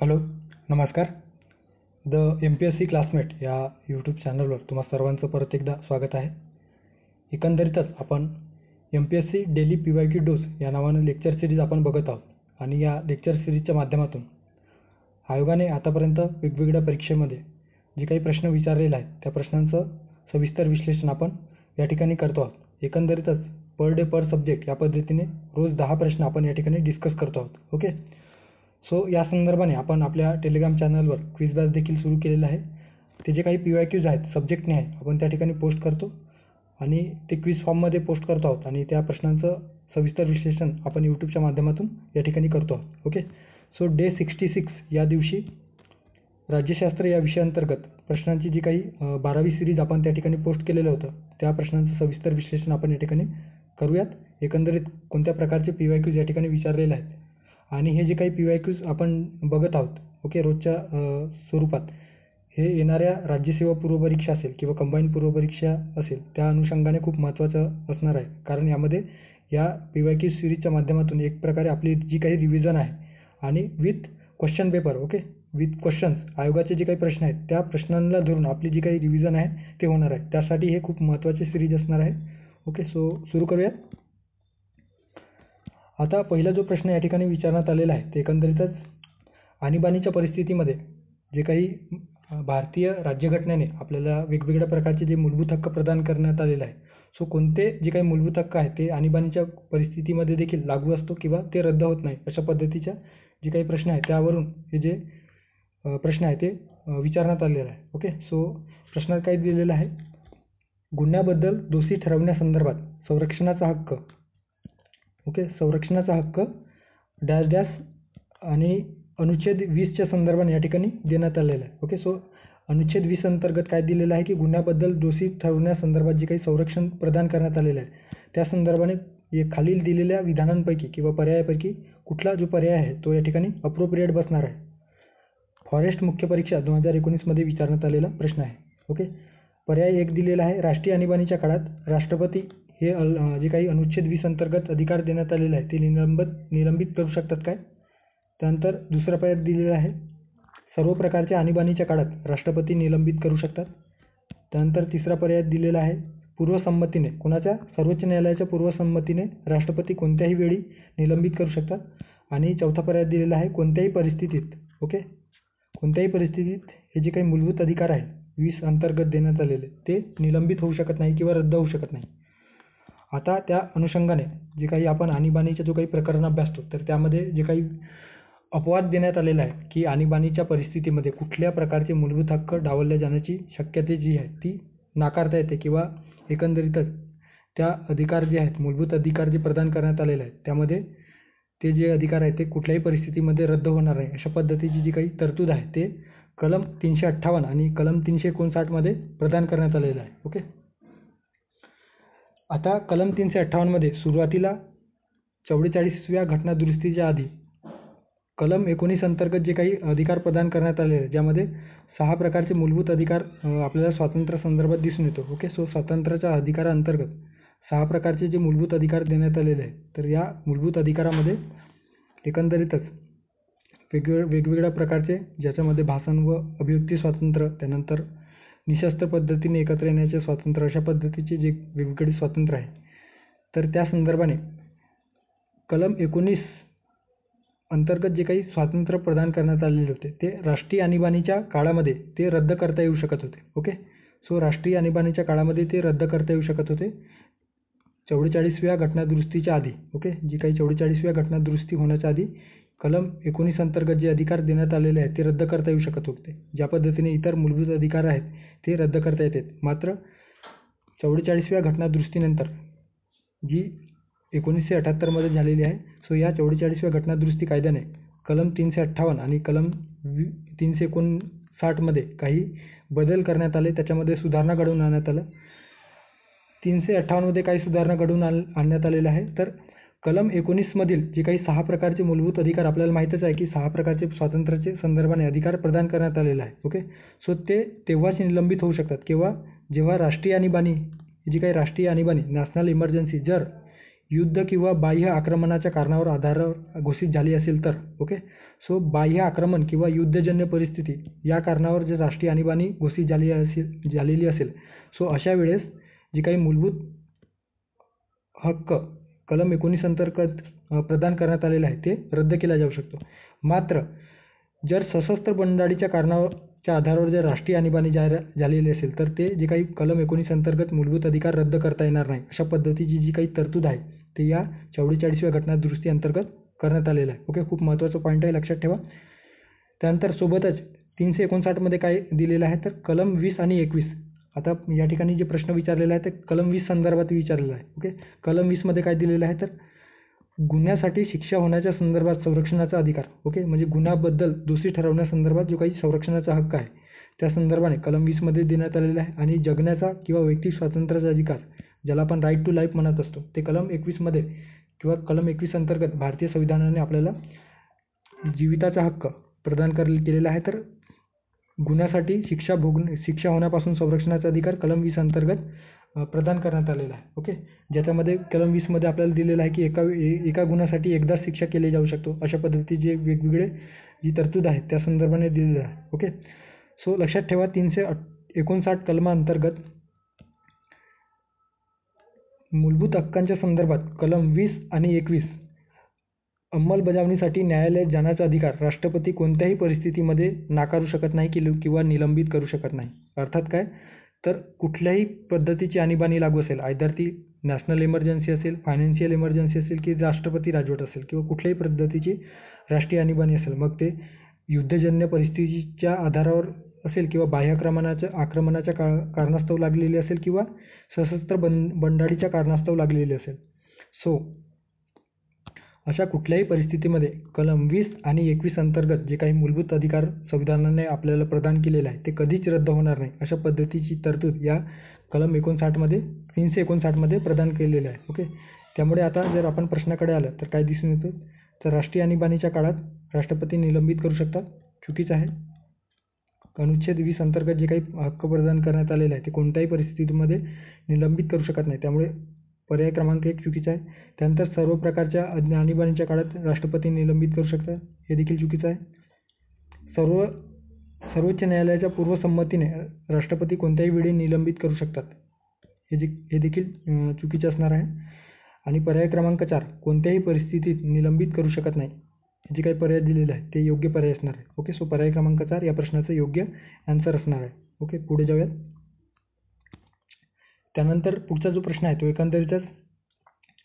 Hello, नमस्कार. The MPSC classmate या YouTube चॅनलवर तुम्हा सर्वांचं परत एकदा स्वागत आहे. एकंदरीतच आपण MPSC डेली PYQ डोज या नावानं लेक्चर सिरीज आपण बघत आहोत आणि या लेक्चर सिरीजच्या माध्यमातून आयोगाने आतापर्यंत वेगवेगळ्या परीक्षेमध्ये जे काही प्रश्न विचारलेले आहेत त्या प्रश्नांचं सविस्तर विश्लेषण आपण या ठिकाणी करतो आहोत. एकंदरीतच पर डे पर सब्जेक्ट या पद्धतीने रोज 10 प्रश्न आपण या ठिकाणी डिस्कस करतो आहोत. ओके, सो या संदर्भाने आपण आपल्या टेलिग्राम चॅनलवर क्विज बॅच देखील सुरू केलेलं आहे. ते जे काही PYQs आहेत सब्जेक्टने आहेत आपण त्या ठिकाणी पोस्ट करतो आणि ते क्विज फॉर्ममध्ये पोस्ट करतो आहोत आणि त्या प्रश्नांचं सविस्तर विश्लेषण आपण यूट्यूबच्या माध्यमातून या ठिकाणी करतो आहोत. ओके, सो डे 66 या दिवशी राज्यशास्त्र या विषयाअंतर्गत प्रश्नांची जी काही 12वी सिरीज आपण त्या ठिकाणी पोस्ट केलेलं होतं त्या प्रश्नांचं सविस्तर विश्लेषण आपण या ठिकाणी करूयात. एकंदरीत कोणत्या प्रकारचे PYQs या ठिकाणी विचारलेले आहेत आणि हे जे काही PYQs आपण बघत आहोत ओके रोजच्या स्वरूपात हे येणाऱ्या राज्यसेवा पूर्वपरीक्षा असेल किंवा कंबाईन पूर्वपरीक्षा असेल त्या अनुषंगाने खूप महत्त्वाचं असणार आहे. कारण यामध्ये या PYQ सिरीजच्या माध्यमातून एक प्रकारे आपली जी काही रिव्हिजन आहे आणि with question paper okay with questions आयोगाचे जे काही प्रश्न आहेत त्या प्रश्नांना धरून आपली जी काही रिव्हिजन आहे ते होणार आहे. त्यासाठी हे खूप महत्त्वाचे सिरीज असणार आहे. ओके, सो सुरू करूयात. आता पहिला जो प्रश्न या ठिकाणी विचारण्यात आलेला आहे ते एकंदरीतच आणीबाणीच्या परिस्थितीमध्ये जे काही भारतीय राज्यघटनेने आपल्याला वेगवेगळ्या प्रकारचे जे मूलभूत हक्क प्रदान करण्यात आलेले आहे. सो कोणते जे काही मूलभूत हक्क आहेत ते आणीबाणीच्या परिस्थितीमध्ये देखील लागू असतो किंवा ते रद्द होत नाही अशा पद्धतीच्या जे काही प्रश्न आहेत त्यावरून हे जे प्रश्न आहे ते विचारण्यात आलेला आहे. ओके, सो प्रश्नात काय दिलेलं आहे, गुन्ह्याबद्दल दोषी ठरवण्यासंदर्भात संरक्षणाचा हक्क ओके संरक्षणाचा हक्क डॅश डॅश आणि अनुच्छेद 20च्या संदर्भाने या ठिकाणी देण्यात आलेला आहे. ओके, सो अनुच्छेद 20 अंतर्गत काय दिलेलं आहे की गुन्ह्याबद्दल दोषी ठरवण्यासंदर्भात जे काही संरक्षण प्रदान करण्यात आलेलं आहे त्या संदर्भाने खालील दिलेल्या विधानांपैकी किंवा पर्यायापैकी कुठला जो पर्याय आहे तो या ठिकाणी अप्रोप्रिएट बसणार आहे. फॉरेस्ट मुख्य परीक्षा 2019 मध्ये विचारण्यात आलेला प्रश्न आहे. ओके, पर्याय 1 दिलेला आहे, राष्ट्रीय आणीबाणीच्या काळात राष्ट्रपती हे जे काही अनुच्छेद 20 अंतर्गत अधिकार देण्यात आलेले आहे ते निलंबित करू शकतात काय. त्यानंतर दुसरा पर्याय दिलेला आहे, सर्व प्रकारच्या आणीबाणीच्या काळात राष्ट्रपती निलंबित करू शकतात. त्यानंतर तिसरा पर्याय दिलेला आहे, पूर्वसंमतीने कोणाच्या सर्वोच्च न्यायालयाच्या पूर्वसंमतीने राष्ट्रपती कोणत्याही वेळी निलंबित करू शकतात. आणि चौथा पर्याय दिलेला आहे, कोणत्याही परिस्थितीत ओके कोणत्याही परिस्थितीत हे जे काही मूलभूत अधिकार आहे 20 अंतर्गत देण्यात आलेले ते निलंबित होऊ शकत नाही किंवा रद्द होऊ शकत नाही. आता त्या अनुषंगाने जे काही आपण आणीबाणीचा जो काही प्रकरण अभ्यासतो तर त्यामध्ये जे काही अपवाद देण्यात आलेला आहे की आणीबाणीच्या परिस्थितीमध्ये कुठल्या प्रकारचे मूलभूत हक्क डावलल्या जाण्याची शक्यता जी आहे ती नाकारता येते किंवा एकंदरीतच त्या अधिकार जे आहेत मूलभूत अधिकार जे प्रदान करण्यात आलेले आहेत त्यामध्ये ते जे अधिकार आहेत ते कुठल्याही परिस्थितीमध्ये रद्द होणार नाही अशा पद्धतीची जी काही तरतूद आहे ते कलम 358 आणि कलम 359 मध्ये प्रदान करण्यात आलेलं आहे. ओके, आता कलम 358 मध्ये सुरुवातीला 44व्या घटना दुरुस्तीच्या आधी कलम 19 अंतर्गत जे काही अधिकार प्रदान करण्यात आलेले आहेत ज्यामध्ये 6 प्रकारचे मूलभूत अधिकार आपल्याला स्वातंत्र्य संदर्भात दिसून येतो. ओके, सो स्वातंत्र्याच्या अधिकाराअंतर्गत 6 प्रकारचे जे मूलभूत अधिकार देण्यात आलेले आहेत तर या मूलभूत अधिकारामध्ये एकंदरीतच वेगवेगळ्या प्रकारचे ज्याच्यामध्ये भाषण व अभिव्यक्ती स्वातंत्र्य, त्यानंतर निशस्त्र पद्धतीने एकत्र येण्याचे स्वातंत्र्य अशा पद्धतीचे जे वेगवेगळे स्वातंत्र्य आहे तर त्या संदर्भाने कलम 19 अंतर्गत जे काही स्वातंत्र्य प्रदान करण्यात आलेले होते ते राष्ट्रीय आणीबाणीच्या काळामध्ये ते रद्द करता येऊ शकत होते. ओके, सो राष्ट्रीय आणीबाणीच्या काळामध्ये ते रद्द करता येऊ शकत होते 44व्या घटना दुरुस्तीच्या आधी. ओके, जी काही 44व्या घटना दुरुस्ती होण्याच्या आधी कलम 19 अंतर्गत जे अधिकार देण्यात आलेले आहेत ते रद्द करता येऊ शकत होते. ज्या पद्धतीने इतर मूलभूत अधिकार आहेत ते रद्द करता येतात. मात्र 44व्या घटना दुरुस्तीनंतर जी 1978 मध्ये झालेली आहे सो या 44व्या घटना दुरुस्ती कायद्याने कलम 358 आणि कलम 359 मध्ये काही बदल करण्यात आले, त्याच्यामध्ये सुधारणा घडवून आणण्यात आलं. 358 मध्ये काही सुधारणा घडवून आणण्यात आलेल्या आहे. तर कलम 19 मधील जे काही 6 प्रकारचे मूलभूत अधिकार आपल्याला माहितच आहे की 6 प्रकारचे स्वातंत्र्याचे संदर्भाने अधिकार प्रदान करण्यात आलेला आहे. ओके, सो ते तेव्हाच निलंबित होऊ शकतात जेव्हा राष्ट्रीय आणीबाणी जी काही राष्ट्रीय आणीबाणी नॅशनल इमर्जन्सी जर युद्ध किंवा बाह्य आक्रमणाच्या कारणावर आधारावर घोषित झाली असेल तर. ओके. सो बाह्य आक्रमण किंवा युद्धजन्य परिस्थिती या कारणावर जर राष्ट्रीय आणीबाणी घोषित झालेली असेल, सो अशा वेळेस जी काही मूलभूत हक्क कलम 19 अंतर्गत प्रदान करण्यात आलेला आहे ते रद्द केला जाऊ शकतो. मात्र जर सशस्त्र बंडाळीच्या कारणाच्या आधारावर जर राष्ट्रीय आणीबाणी झालेली असेल तर ते जे काही कलम 19 अंतर्गत मूलभूत अधिकार रद्द करता येणार नाही अशा पद्धतीची जी काही तरतूद आहे ते या 44व्या घटना दुरुस्ती अंतर्गत करण्यात आलेलं आहे. ओके. खूप महत्त्वाचं पॉईंट आहे, लक्षात ठेवा. त्यानंतर सोबतच 359 मध्ये काय दिलेलं आहे तर कलम 20 आणि 21. आता या ठिकाणी जे प्रश्न विचारलेला आहे ते कलम 20 संदर्भात विचारलेला आहे. ओके. कलम 20 मध्ये काय दिलेलं आहे तर गुन्ह्यासाठी शिक्षा होण्याच्या संदर्भात संरक्षणाचा अधिकार. ओके. म्हणजे गुन्ह्याबद्दल दोषी ठरवण्यासंदर्भात जो काही संरक्षणाचा हक्क आहे त्या संदर्भाने कलम 20 मध्ये देण्यात आलेला आहे. आणि जगण्याचा किंवा वैयक्तिक स्वातंत्र्याचा अधिकार ज्याला आपण राईट टू लाईफ म्हणत असतो ते कलम 21 मध्ये किंवा कलम 21 अंतर्गत भारतीय संविधानाने आपल्याला जीविताचा हक्क प्रदान केलेला आहे. तर गुन्ह्यासाठी शिक्षा होण्यापासून संरक्षणाचा अधिकार कलम 20 अंतर्गत प्रदान करण्यात आलेला आहे. ओके. ज्याच्यामध्ये कलम 20 मध्ये आपल्याला दिलेलं आहे की एका गुन्ह्यासाठी एकदाच शिक्षा केली जाऊ शकतो अशा पद्धतीचे वेगवेगळे जी तरतूद आहे त्या संदर्भाने दिलेलं आहे. ओके. सो लक्षात ठेवा 359 कलमांतर्गत मूलभूत हक्कांच्या संदर्भात कलम 20 आणि 21 अंमलबजावणीसाठी न्यायालयात जाण्याचा अधिकार राष्ट्रपती कोणत्याही परिस्थितीमध्ये नाकारू शकत नाही किंवा निलंबित करू शकत नाही. अर्थात काय तर कुठल्याही पद्धतीची आणीबाणी लागू असेल, आयदर ती नॅशनल इमर्जन्सी असेल, फायनान्शियल इमर्जन्सी असेल की राष्ट्रपती राजवट असेल किंवा कुठल्याही पद्धतीची राष्ट्रीय आणीबाणी असेल, मग ते युद्धजन्य परिस्थितीच्या आधारावर असेल किंवा बाह्य आक्रमणाच्या कारणास्तव लागलेली असेल किंवा सशस्त्र बंडाळीच्या कारणास्तव लागलेली असेल. सो अशा कुठल्याही परिस्थितीमध्ये कलम 20 आणि 21 अंतर्गत जे काही मूलभूत अधिकार संविधानाने आपल्याला प्रदान केलेले आहे ते कधीच रद्द होणार नाही अशा पद्धतीची तरतूद या कलम 359 मध्ये प्रदान केलेलं आहे. ओके. त्यामुळे आता जर आपण प्रश्नाकडे आलं तर काय दिसून येतं तर राष्ट्रीय आणीबाणीच्या काळात राष्ट्रपती निलंबित करू शकतात. चुकीचं आहे. अनुच्छेद 20 अंतर्गत जे काही हक्क प्रदान करण्यात आलेले आहे ते कोणत्याही परिस्थितीमध्ये निलंबित करू शकत नाही. त्यामुळे पर्याय क्रमांक 1 चुकीचा आहे. त्यानंतर सर्व प्रकारच्या आणीबाणीच्या काळात राष्ट्रपती निलंबित करू शकतात, हे देखील चुकीचं आहे. सर्वोच्च न्यायालयाच्या पूर्वसंमतीने राष्ट्रपती कोणत्याही वेळी निलंबित करू शकतात, हे देखील चुकीचे असणार आहे. आणि पर्याय क्रमांक 4 कोणत्याही परिस्थितीत निलंबित करू शकत नाही, जे काही पर्याय दिलेले आहे ते योग्य पर्याय असणार आहे. ओके. सो पर्याय क्रमांक 4 या प्रश्नाचं योग्य आन्सर असणार आहे. ओके. पुढे जाऊयात. त्यानंतर पुढचा जो प्रश्न आहे तो एकंदरीतच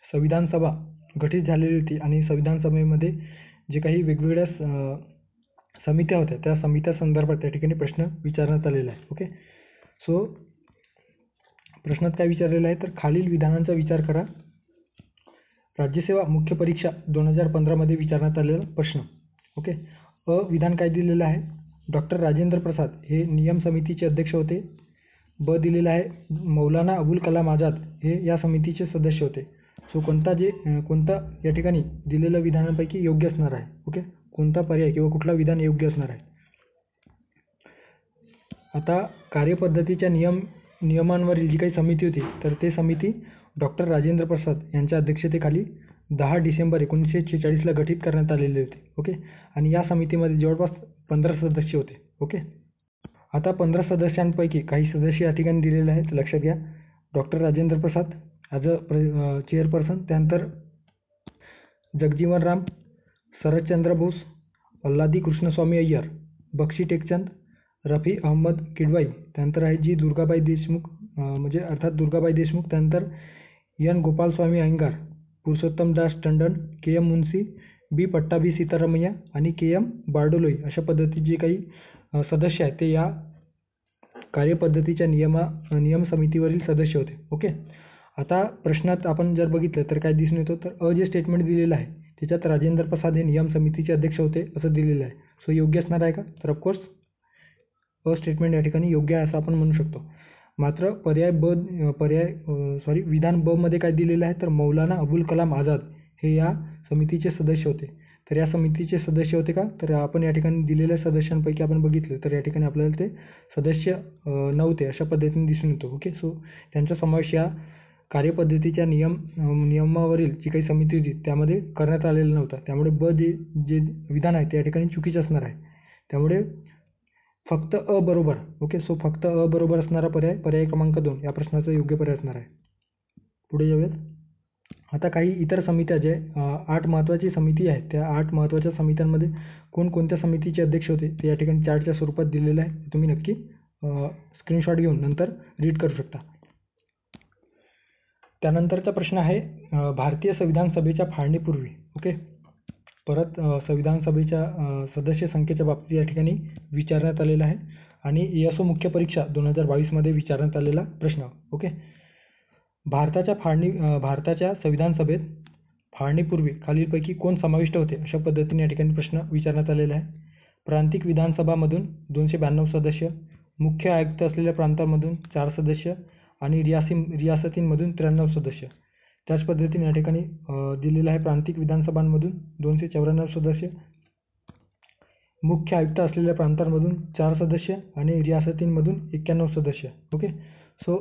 संविधान सभा गठीत झालेली होती आणि संविधान सभेमध्ये जे काही वेगवेगळ्या समित्या होत्या त्या समित्या संदर्भात त्या ठिकाणी प्रश्न विचारण्यात आलेला आहे. ओके. सो प्रश्नात काय विचारलेलं आहे तर खालील विधानांचा विचार करा. राज्यसेवा मुख्य परीक्षा 2015 मध्ये विचारण्यात आलेला प्रश्न. ओके. विधान काय दिलेलं आहे डॉक्टर राजेंद्र प्रसाद हे नियम समितीचे अध्यक्ष होते. ब दिलेलं आहे मौलाना अबुल कलाम आझाद हे या समितीचे सदस्य होते. सो कोणता या ठिकाणी दिलेल्या विधानांपैकी योग्य असणार आहे. ओके. कोणता पर्याय किंवा कुठला विधान योग्य असणार आहे. आता कार्यपद्धतीच्या नियमांवरील जी काही समिती होती तर ते समिती डॉक्टर राजेंद्र प्रसाद यांच्या अध्यक्षतेखाली 10 डिसेंबर 1946ला गठीत करण्यात आलेले होते. ओके. आणि या समितीमध्ये जवळपास 15 सदस्य होते. ओके. आता 15 सदस्यांपैकी काही सदस्य या ठिकाणी दिलेले आहेत, लक्षात घ्या. Doctor Rajendra Prasad as a chairperson, त्यानंतर जगजीवन राम, शरदचंद्र बोस, अल्लादी कृष्णस्वामी अय्यर, बक्षी टेकचंद, रफी अहमद किडवाई, त्यानंतर आहे जी दुर्गाबाई देशमुख म्हणजे अर्थात दुर्गाबाई देशमुख, त्यानंतर एन गोपालस्वामी अयंगार, पुरुषोत्तम दास टंडन, के एम मुन्सी, बी पट्टाभी सीतारामय्या आणि के एम बारडोलोई अशा पद्धतीचे जे काही सदस्य आहेत ते या कार्यपद्धतीच्या नियम समितीवरील सदस्य होते. ओके. आता प्रश्नात आपण जर बघितलं तर काय दिसून येतं तर जे स्टेटमेंट दिलेलं आहे त्याच्यात राजेंद्र प्रसाद हे नियम समितीचे अध्यक्ष होते असं दिलेलं आहे. सो योग्य असणार आहे का तर ऑफकोर्स स्टेटमेंट या ठिकाणी योग्य आहे असं आपण म्हणू शकतो. मात्र विधान ब मध्ये काय दिलेलं आहे तर मौलाना अबुल कलाम आझाद हे या समितीचे सदस्य होते. तर या समितीचे सदस्य होते का तर आपण या ठिकाणी दिलेल्या सदस्यांपैकी आपण बघितलं तर या ठिकाणी आपल्याला ते सदस्य नव्हते अशा पद्धतीने दिसून येतो. ओके. सो त्यांचा समावेश या कार्यपद्धतीच्या नियमावरील जी काही समिती होती त्यामध्ये करण्यात आलेला नव्हता. त्यामुळे ब जे विधान आहे ते या ठिकाणी चुकीचे असणार आहे. त्यामुळे फक्त अ बरोबर. ओके, सो फक्त अ बरोबर असणारा पर्याय क्रमांक 2 या प्रश्नाचा योग्य पर्याय असणार आहे. पुढे जाऊयात. आता काही इतर समित्या जे 8 महत्त्वाची समिती आहेत, त्या 8 महत्त्वाच्या समित्यांमध्ये कोणकोणत्या समितीचे अध्यक्ष होते ते या ठिकाणी चार्टच्या स्वरूपात दिलेलं आहे. तुम्ही नक्की स्क्रीनशॉट घेऊन नंतर रीड करू शकता. त्यानंतरचा प्रश्न आहे भारतीय संविधान सभेच्या फाळणीपूर्वी. ओके, परत संविधान सभेच्या सदस्य संख्येच्या बाबतीत या ठिकाणी विचारण्यात आलेला आहे आणि ESO मुख्य परीक्षा 2022 मध्ये विचारण्यात आलेला प्रश्न. ओके, भारताच्या संविधान सभेत फाळणीपूर्वी खालीलपैकी कोण समाविष्ट होते अशा पद्धतीने या ठिकाणी प्रश्न विचारण्यात आलेला आहे. प्रांतिक विधानसभामधून 292 सदस्य, मुख्य आयुक्त असलेल्या प्रांतांमधून 4 सदस्य आणि रियासतींमधून 93 सदस्य. त्याच पद्धतीने या ठिकाणी दिलेलं आहे प्रांतिक विधानसभांमधून 294 सदस्य, मुख्य आयुक्त असलेल्या प्रांतांमधून 4 सदस्य आणि रियासतींमधून 91 सदस्य. ओके, सो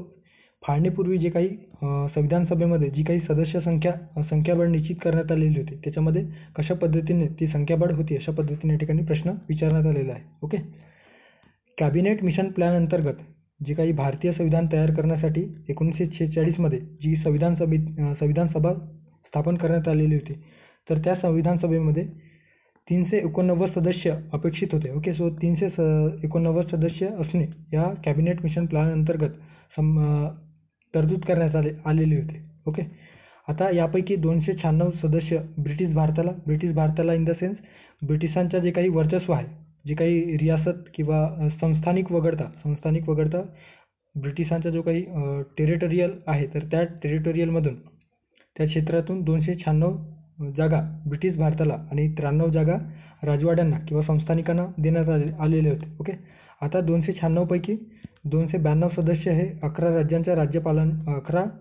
फाळणीपूर्वी जे काही संविधान सभेमध्ये जी काही सदस्य संख्याबळ निश्चित करण्यात आलेली होती त्याच्यामध्ये कशा पद्धतीने ती संख्याबळ होती अशा पद्धतीने या ठिकाणी प्रश्न विचारण्यात आलेला आहे. ओके, कॅबिनेट मिशन प्लॅन अंतर्गत जे काही भारतीय संविधान तयार करण्यासाठी 1946 मध्ये जी संविधान सभा स्थापन करण्यात आलेली होती, तर त्या संविधान सभेमध्ये 389 सदस्य अपेक्षित होते. ओके, सो 389 सदस्य असणे या कॅबिनेट मिशन प्लॅन अंतर्गत तरतूद करण्यात आलेली होती. ओके, आता यापैकी 296 सदस्य ब्रिटिश भारताला इन द सेन्स ब्रिटिशांच्या जे काही वर्चस्व आहे, जे काही रियासत किंवा संस्थानिक वगळता ब्रिटिशांचा जो काही टेरिटोरियल आहे, तर त्या टेरिटोरियलमधून त्या क्षेत्रातून 296 जागा ब्रिटिश भारताला आणि 93 जागा राजवाड्यांना किंवा संस्थानिकांना देण्यात आलेले होते. ओके, आता 296 पैकी 292 सदस्य हे 11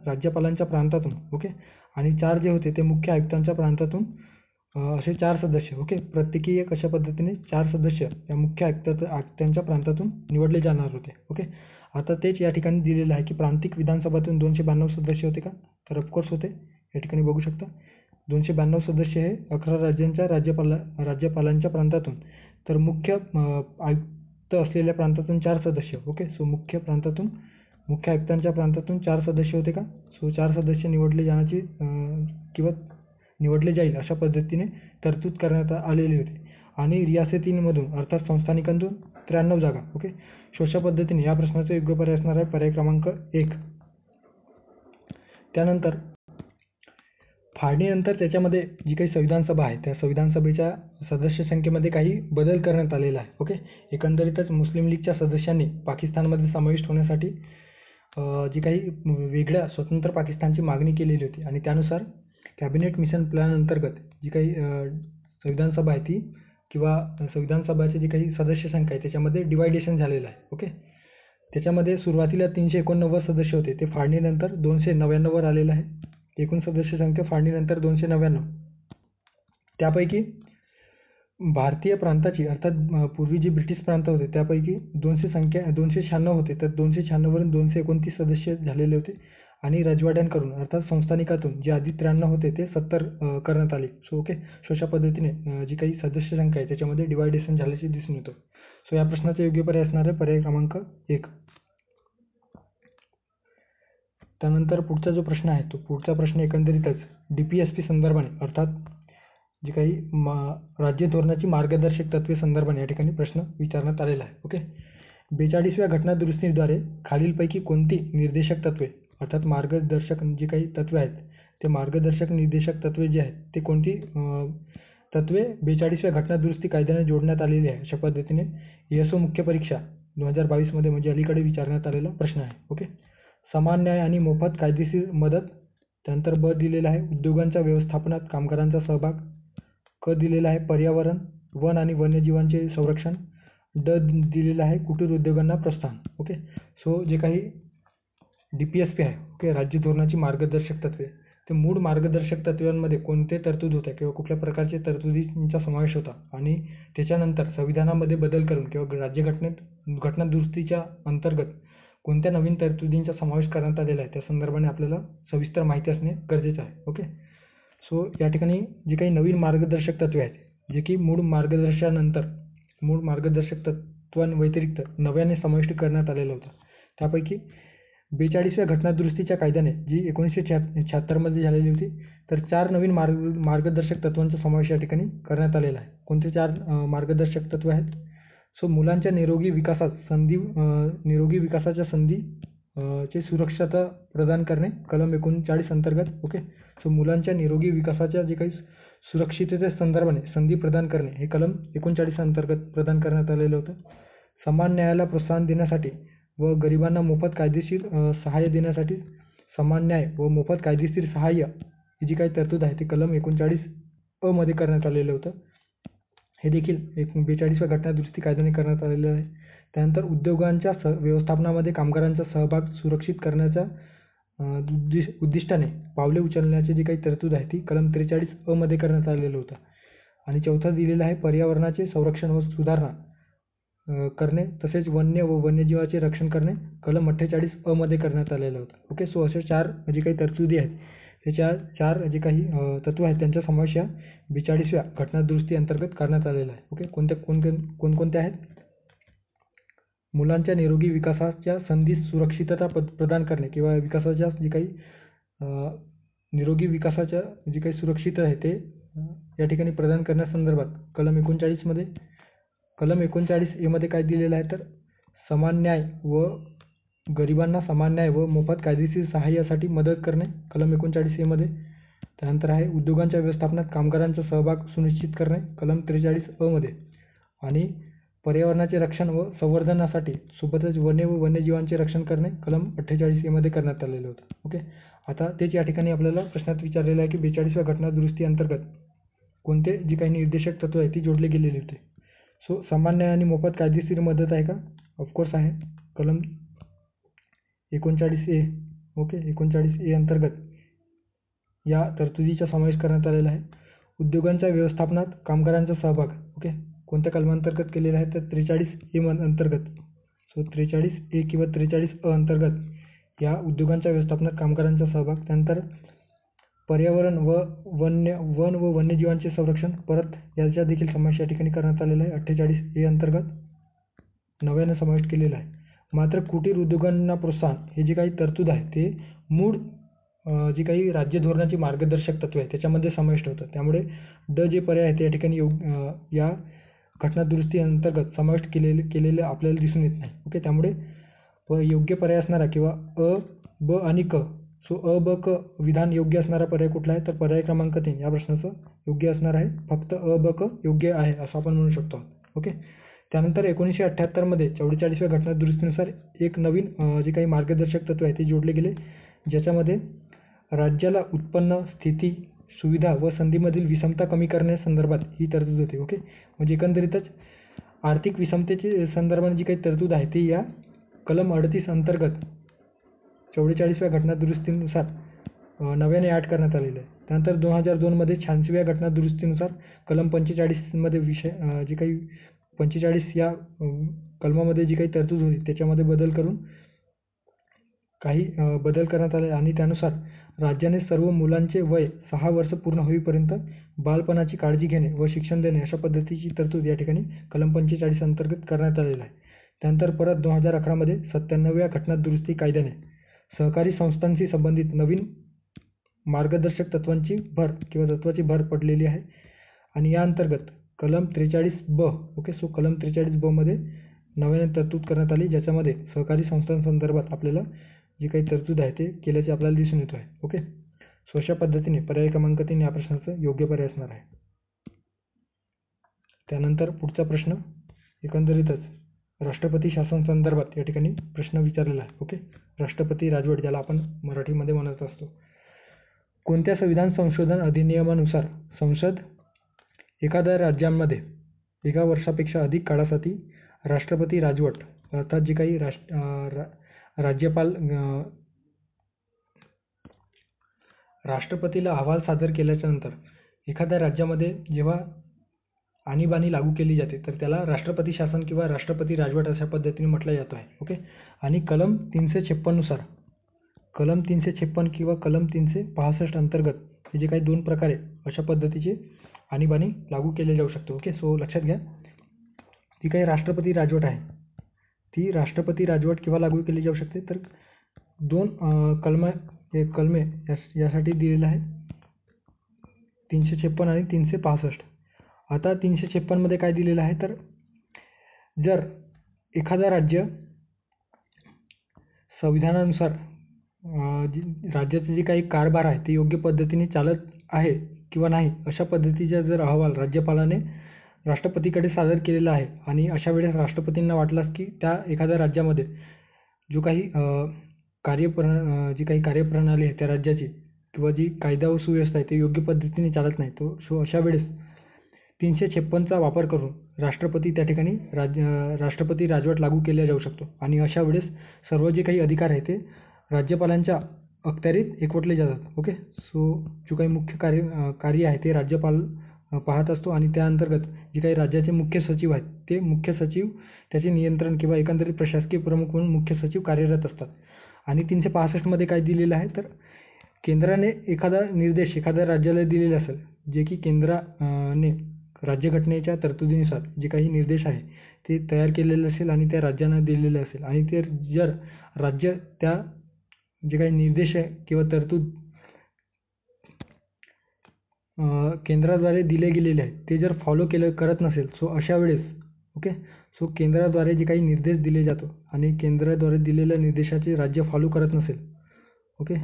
राज्यपालांच्या प्रांतातून. ओके, आणि 4 जे होते ते मुख्य आयुक्तांच्या प्रांतातून असे 4 सदस्य. ओके, प्रत्येकी एक अशा पद्धतीने 4 सदस्य या मुख्य आयुक्तांच्या प्रांतातून निवडले जाणार होते. ओके, आता तेच या ठिकाणी दिलेलं आहे की प्रांतिक विधानसभातून 292 सदस्य होते का, तर ऑफकोर्स होते. या ठिकाणी बघू शकता 292 सदस्य हे 11 राज्यांच्या राज्यपालांच्या प्रांतातून, तर मुख्य आयुक्त असलेल्या प्रांतातून 4 सदस्य. ओके, सो मुख्य आयुक्तांच्या प्रांतातून 4 सदस्य होते का, सो 4 सदस्य निवडले जाण्याची किंवा निवडले जाईल अशा पद्धतीने तरतूद करण्यात आलेली होती. आणि रियासतींमधून अर्थात संस्थानिकांतून 93 जागा. ओके, अशा पद्धतीने या प्रश्नाचा योग्य पर्याय असणार आहे पर्याय क्रमांक 1. त्यानंतर फाळणीनंतर त्याच्यामध्ये जी काही संविधान सभा आहे त्या संविधान सभेच्या सदस्य संख्येमध्ये काही बदल करण्यात आलेला आहे. ओके, एकंदरीतच मुस्लिम लीगच्या सदस्यांनी पाकिस्तानमध्ये समाविष्ट होण्यासाठी जी काही वेगळ्या स्वतंत्र पाकिस्तानची मागणी केलेली होती आणि त्यानुसार कॅबिनेट मिशन प्लॅन अंतर्गत जी काही संविधान सभा आहे ती किंवा संविधान सभाचे जे काही सदस्य संख्या आहे त्याच्यामध्ये डिवायडेशन झालेलं आहे. ओके, त्याच्यामध्ये सुरुवातीला 389 सदस्य होते, ते फाळणीनंतर 299 वर आलेलं आहे. एकूण सदस्य संख्या फाळणीनंतर 299. त्यापैकी भारतीय प्रांताची अर्थात पूर्वी जी ब्रिटिश प्रांत होते त्यापैकी 296 होते, तर 296 वरून 229 सदस्य झालेले होते आणि राजवाड्यांकडून अर्थात संस्थानिकातून जे आधी 93 होते ते 70 करण्यात आले. सो ओके, अशा पद्धतीने जी काही सदस्य संख्या आहे त्याच्यामध्ये डिवायडेशन झाल्याचे दिसून येतं. सो या प्रश्नाचा योग्य पर्याय असणार आहे पर्याय क्रमांक 1. त्यानंतर पुढचा जो प्रश्न आहे तो पुढचा प्रश्न एकंदरीतच DPSP संदर्भाने अर्थात जी काही राज्य धोरणाची मार्गदर्शक तत्वे संदर्भाने या ठिकाणी प्रश्न विचारण्यात आलेला आहे. ओके, 42व्या घटनादुरुस्तीद्वारे खालीलपैकी कोणती निर्देशक तत्वे अर्थात मार्गदर्शक जी काही तत्वे आहेत ते मार्गदर्शक निर्देशक तत्वे जे आहेत ते कोणती तत्वे 42व्या घटनादुरुस्ती कायद्याने जोडण्यात आलेली आहे अशा पद्धतीने ESO मुख्य परीक्षा 2022 मध्ये म्हणजे अलीकडे विचारण्यात आलेला प्रश्न आहे. ओके, समान न्याय आणि मोफत कायदेशीर मदत. त्यानंतर ब दिलेला आहे उद्योगांच्या व्यवस्थापनात कामगारांचा सहभाग. क दिलेला आहे पर्यावरण, वन आणि वन्यजीवांचे संरक्षण. ड दिलेला आहे कुटीर उद्योगांना प्रोत्साहन. ओके, सो जे काही DPSP आहे ओके राज्य धोरणाची मार्गदर्शक तत्वे, ते मूळ मार्गदर्शक तत्वांमध्ये कोणते तरतूद होत्या किंवा कुठल्या प्रकारचे तरतुदींचा समावेश होता आणि त्याच्यानंतर संविधानामध्ये बदल करून किंवा घटनादुरुस्तीच्या अंतर्गत कोणत्या नवीन तरतुदींचा समावेश करण्यात आलेला आहे त्या संदर्भाने आपल्याला सविस्तर माहिती असणे गरजेचं आहे. ओके. सो या ठिकाणी जी काही नवीन मार्गदर्शक तत्त्वे आहेत, जे की मूळ मार्गदर्शक तत्त्वांव्यतिरिक्त नव्याने समाविष्ट करण्यात आलेलं होतं. त्यापैकी 42व्या घटनादुरुस्तीच्या कायद्याने जी 1976 मध्ये झालेली होती, तर 4 नवीन मार्गदर्शक तत्त्वांचा समावेश या ठिकाणी करण्यात आलेला आहे. कोणते 4 मार्गदर्शक तत्त्वे आहेत? सो मुलांच्या निरोगी विकासाच्या संधी ची सुरक्षता प्रदान करणे, कलम 39 अंतर्गत. ओके. सो मुलांच्या निरोगी विकासाच्या जे काही सुरक्षिततेच्या संदर्भाने संधी प्रदान करणे हे कलम 39 अंतर्गत प्रदान करण्यात आलेलं होतं. समान न्यायाला प्रोत्साहन देण्यासाठी व गरिबांना मोफत कायदेशीर सहाय्य देण्यासाठी समान न्याय व मोफत कायदेशीर सहाय्य ही जी काही तरतूद आहे ती कलम 39 मध्ये करण्यात आलेलं होतं. हे देखील 42व्या घटनादुरुस्ती कायद्याने करण्यात आलेलं आहे. त्यानंतर उद्योगांच्या व्यवस्थापनामध्ये कामगारांचा सहभाग सुरक्षित करण्याच्या उद्दिष्टाने पावले उचलण्याची जी काही तरतूद आहे ती कलम 43 मध्ये करण्यात आलेलं होतं. आणि चौथा दिलेला आहे पर्यावरणाचे संरक्षण व सुधारणा करणे तसेच वन्य व वन्यजीवाचे रक्षण करणे, कलम 48 मध्ये करण्यात आलेलं होतं. ओके. सो असे 4 जे काही तरतुदी आहेत त्याच्या 4 जे काही तत्व आहेत त्यांचा समावेश या 42व्या घटनादुरुस्ती अंतर्गत करण्यात आलेला आहे. ओके. कोणकोणत्या आहेत? मुलांच्या निरोगी विकासाच्या संधी सुरक्षितता प्रदान करणे किंवा विकासाच्या जे काही निरोगी विकासाच्या जे काही सुरक्षित आहे ते या ठिकाणी प्रदान करण्यासंदर्भात कलम 39 मध्ये कलम 39A मध्ये काय दिलेलं आहे तर समान न्याय व गरिबांना समान न्याय व मोफत कायदेशीर सहाय्यासाठी मदत करणे, कलम 39A मध्ये. त्यानंतर आहे उद्योगांच्या व्यवस्थापनात कामगारांचा सहभाग सुनिश्चित करणे, कलम 43 मध्ये. आणि पर्यावरणाचे रक्षण व संवर्धनासाठी सोबतच वन्य व वन्यजीवांचे रक्षण करणे, कलम 48A मध्ये करण्यात आलेलं होतं. ओके. आता तेच या ठिकाणी आपल्याला प्रश्नात विचारलेलं आहे की 42व्या घटनादुरुस्ती अंतर्गत कोणते जी काही निर्देशक तत्व आहे ती जोडले गेलेली होते. सो समान न्याय आणि मोफत कायदेशीर मदत आहे का? ऑफकोर्स आहे. कलम 39A. ओके. 39A अंतर्गत या तरतुदीचा समावेश करण्यात आलेला आहे. उद्योगांच्या व्यवस्थापनात कामगारांचा सहभाग. ओके. कोणत्या कलमांतर्गत केलेला आहे तर 43A अंतर्गत. सो 43A किंवा 43 अंतर्गत या उद्योगांच्या व्यवस्थापनात कामगारांचा सहभाग. त्यानंतर पर्यावरण व वन व वन्यजीवांचे संरक्षण परत याचा देखील समावेश या ठिकाणी करण्यात आलेला आहे. 48A अंतर्गत नव्याने समाविष्ट केलेला आहे. मात्र कुटीर उद्योगांना प्रोत्साहन हे जे काही तरतूद आहे ते मूळ जी काही राज्य धोरणाची मार्गदर्शक तत्वे आहे त्याच्यामध्ये समाविष्ट होतं. त्यामुळे जे पर्याय आहे ते या ठिकाणी या घटनादुरुस्ती अंतर्गत समाविष्ट केलेले आपल्याला दिसून येत नाही. ओके. त्यामुळे योग्य पर्याय असणारा किंवा ब आणि क. सो ब क विधान योग्य असणारा पर्याय कुठला आहे तर पर्याय क्रमांक 3 या प्रश्नाचं योग्य असणार आहे. फक्त ब क योग्य आहे असं आपण म्हणू शकतो. ओके. त्यानंतर 1978 मध्ये 44व्या घटनादुरुस्तीनुसार एक नवीन जे काही मार्गदर्शक तत्व आहे ते जोडले गेले, ज्याच्यामध्ये राज्याला उत्पन्न, स्थिती, सुविधा व संधीमधील विषमता कमी करण्यासंदर्भात ही तरतूद होती. ओके. म्हणजे एकंदरीतच आर्थिक विषमतेची संदर्भात जी काही तरतूद आहे ती या कलम 38 अंतर्गत 44व्या घटनादुरुस्तीनुसार नव्याने ॲड करण्यात आलेलं आहे. त्यानंतर 2002 मध्ये 86व्या घटनादुरुस्तीनुसार कलम 45 मध्ये जी काही 45 या कलमामध्ये जी काही तरतूद होती त्याच्यामध्ये बदल करून काही बदल करण्यात आले आणि त्यानुसार राज्याने सर्व मुलांचे वय 6 वर्ष पूर्ण होईपर्यंत बालपणाची काळजी घेणे व शिक्षण देणे अशा पद्धतीची तरतूद या ठिकाणी कलम 45 अंतर्गत करण्यात आलेला आहे. त्यानंतर परत 2011 मध्ये 97व्या घटनादुरुस्ती कायद्याने सहकारी संस्थांशी संबंधित नवीन मार्गदर्शक तत्वांची तत्वाची भर पडलेली आहे आणि या अंतर्गत कलम 43 ब. ओके. सो कलम 43 ब मध्ये नव्याने तरतूद करण्यात आली, ज्याच्यामध्ये सहकारी संस्थांसंदर्भात आपल्याला जी काही तरतूद आहे ते केल्याचे आपल्याला दिसून येतो आहे. ओके. सो अशा पद्धतीने पर्याय क्रमांक 3 या प्रश्नाचं योग्य पर्याय असणार आहे. त्यानंतर पुढचा प्रश्न एकंदरीतच राष्ट्रपती शासन संदर्भात या ठिकाणी प्रश्न विचारलेला आहे. ओके. राष्ट्रपती राजवट ज्याला आपण मराठीमध्ये म्हणत असतो. कोणत्या संविधान संशोधन अधिनियमानुसार संसद एखाद्या राज्यामध्ये 1 वर्षापेक्षा अधिक काळासाठी राष्ट्रपती राजवट अर्थात जे काही राष्ट्रपतीला अहवाल सादर केल्याच्या नंतर एखाद्या राज्यामध्ये जेव्हा आणीबाणी लागू केली जाते तर त्याला राष्ट्रपती शासन किंवा राष्ट्रपती राजवट अशा पद्धतीने म्हटलं जात आहे. ओके. आणि कलम 356 नुसार कलम 356 किंवा कलम 365 अंतर्गत हे जे काही 2 प्रकारे अशा पद्धतीचे आणीबाणी लागू केले जाऊ शकते. ओके. सो लक्षात घ्या, ती काही राष्ट्रपती राजवट आहे ती राष्ट्रपती राजवट केव्हा लागू केली जाऊ शकते तर 2 कलमे यासाठी दिलेलं आहे, 356 आणि 365. आता 356 मध्ये काय दिलेलं आहे तर जर एखादा राज्य संविधानानुसार राज्याचे जे काही कारभार आहे ते योग्य पद्धतीने चालत आहे किंवा नाही अशा पद्धतीचा जर अहवाल राज्यपालाने राष्ट्रपतीकडे सादर केलेला आहे आणि अशा वेळेस राष्ट्रपतींना वाटलं की त्या एखाद्या राज्यामध्ये जो काही जी काही कार्यप्रणाली आहे त्या राज्याची किंवा जी कायदा व सुव्यवस्था आहे ते योग्य पद्धतीने चालत नाही, तो अशा वेळेस 356चा वापर करून राष्ट्रपती त्या ठिकाणी राष्ट्रपती राजवट लागू केला जाऊ शकतो आणि अशा वेळेस सर्व जे काही अधिकार आहे ते राज्यपालांच्या अखत्यारीत एकवटले जातात. ओके. सो जो काही मुख्य कार्य आहे ते राज्यपाल पाहत असतो आणि त्या अंतर्गत जे काही राज्याचे मुख्य सचिव आहेत ते मुख्य सचिव त्याचे नियंत्रण किंवा एकंदरीत प्रशासकीय प्रमुख म्हणून मुख्य सचिव कार्यरत असतात. आणि 365 मध्ये काय दिलेलं आहे तर केंद्राने एखादा निर्देश एखाद्या राज्याला दिलेले असेल जे की केंद्राने राज्यघटनेच्या तरतुदीनुसार जे काही निर्देश आहे ते तयार केलेले असेल आणि त्या राज्यांना दिलेले असेल आणि ते जर राज्य त्या जे काही निर्देश आहे किंवा तरतूद केंद्राद्वारे दिले गेलेले आहेत ते जर फॉलो करत नसेल, सो अशा वेळेस ओके, सो केंद्राद्वारे जे काही निर्देश दिले जातो आणि केंद्राद्वारे दिलेल्या निर्देशाचे राज्य फॉलो करत नसेल, ओके,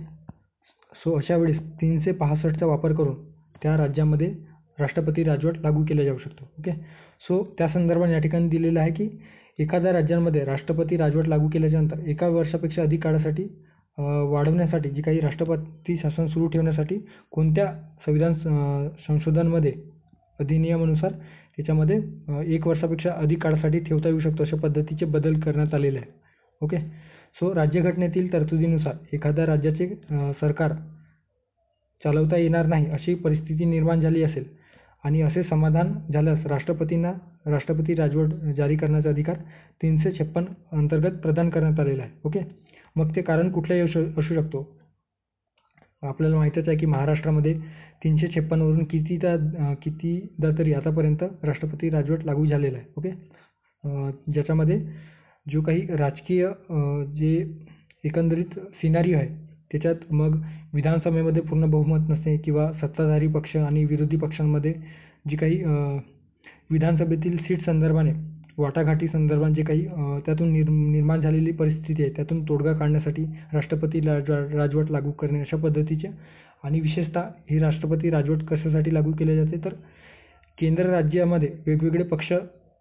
सो अशा वेळेस 365चा वापर करून त्या राज्यामध्ये राष्ट्रपती राजवट लागू केला जाऊ शकतो. ओके. सो त्या संदर्भात या ठिकाणी दिलेलं आहे की एखाद्या राज्यांमध्ये राष्ट्रपती राजवट लागू केल्याच्यानंतर 1 वर्षापेक्षा अधिक काळासाठी वाढवण्यासाठी जी काही राष्ट्रपती शासन सुरू ठेवण्यासाठी कोणत्या संविधान संशोधनमध्ये अधिनियमानुसार त्याच्यामध्ये 1 वर्षापेक्षा अधिक काळासाठी ठेवता येऊ शकतो अशा पद्धतीचे बदल करण्यात आलेले आहे. ओके. सो राज्यघटनेतील तरतुदीनुसार एखाद्या राज्याचे सरकार चालवता येणार नाही अशी परिस्थिती निर्माण झाली असेल आणि असे समाधान झाल्यास राष्ट्रपतींना राष्ट्रपती राजवट जारी करण्याचा अधिकार 356 अंतर्गत प्रदान करण्यात आलेला आहे. ओके. मग ते कारण कुठलंही असू शकतो. आपल्याला माहीतच आहे की महाराष्ट्रामध्ये 356 वरून कितीदा तरी आतापर्यंत राष्ट्रपती राजवट लागू झालेला आहे. ओके. ज्याच्यामध्ये जो काही राजकीय जे एकंदरीत सिनारिओ आहे त्याच्यात मग विधानसभेमध्ये पूर्ण बहुमत नसणे किंवा सत्ताधारी पक्ष आणि विरोधी पक्षांमध्ये जी काही विधानसभेतील सीट संदर्भाने वाटाघाटी संदर्भात जे काही त्यातून निर्माण झालेली परिस्थिती आहे त्यातून तोडगा काढण्यासाठी राष्ट्रपती राजवट लागू करणे अशा पद्धतीचे आणि विशेषतः ही राष्ट्रपती राजवट कशासाठी लागू केली जाते तर केंद्र राज्यामध्ये वेगवेगळे पक्ष,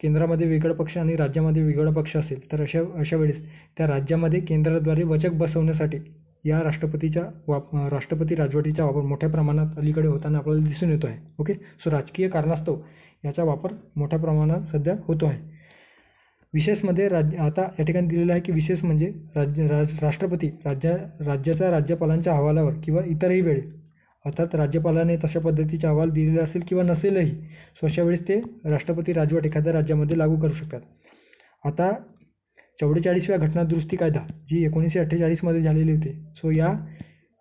केंद्रामध्ये वेगळा पक्ष आणि राज्यामध्ये वेगळा पक्ष असेल तर अशा वेळेस त्या राज्यामध्ये केंद्राद्वारे वचक बसवण्यासाठी या राष्ट्रपती राजवटीचा वापर मोठ्या प्रमाणात अलीकडे होताना आपल्याला दिसून येतो आहे. ओके. सो राजकीय कारणास्तव याचा वापर मोठ्या प्रमाणात सध्या होतो आहे. विशेषमध्ये आता या ठिकाणी दिलेलं आहे की विशेष म्हणजे राष्ट्रपती राज्याच्या राज्यपालांच्या अहवालावर किंवा इतरही वेळी अर्थात राज्यपालाने तशा पद्धतीचा अहवाल दिलेला असेल किंवा नसेलही, सो अशा वेळेस ते राष्ट्रपती राजवट एखाद्या राज्यामध्ये लागू करू शकतात. आता 44व्या घटनादुरुस्ती कायदा जी 1948 मध्ये झालेली होती, सो या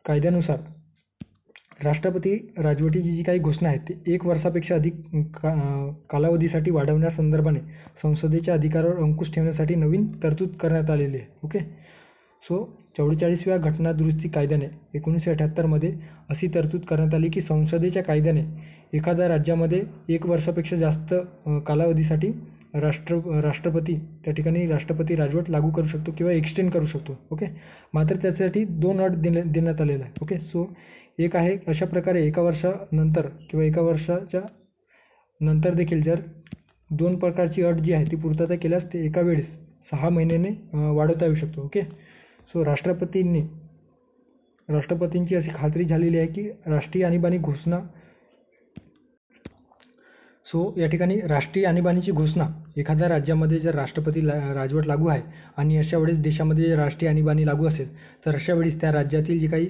कायद्यानुसार राष्ट्रपती राजवटीची जी काही घोषणा आहे ती 1 वर्षापेक्षा अधिक कालावधीसाठी वाढवण्यासंदर्भाने संसदेच्या अधिकारावर अंकुश ठेवण्यासाठी नवीन तरतूद करण्यात आलेली आहे. ओके. सो 44व्या घटनादुरुस्ती कायद्याने 1978 मध्ये अशी तरतूद करण्यात आली की संसदेच्या कायद्याने एखाद्या राज्यामध्ये 1 वर्षापेक्षा जास्त कालावधीसाठी राष्ट्रपती त्या ठिकाणी राष्ट्रपती राजवट लागू करू शकतो किंवा एक्सटेंड करू शकतो. ओके. मात्र त्यासाठी 2 अट देण्यात आलेल्या आहे. ओके. सो एक आहे अशा प्रकारे 1 वर्षानंतर किंवा 1 वर्षाच्या नंतर देखील जर 2 प्रकारची अट जी आहे ती पूर्तता केल्यास ते एका वेळेस 6 महिन्याने वाढवता येऊ शकतो. ओके. सो राष्ट्रपतींची अशी खात्री झालेली आहे की राष्ट्रीय आणीबाणी घोषणा, सो या ठिकाणी राष्ट्रीय आणीबाणीची घोषणा एखाद्या राज्यामध्ये जर राष्ट्रपती राजवट लागू आहे आणि अशा वेळेस देशामध्ये राष्ट्रीय आणीबाणी लागू असेल तर अशा वेळेस त्या राज्यातील जे काही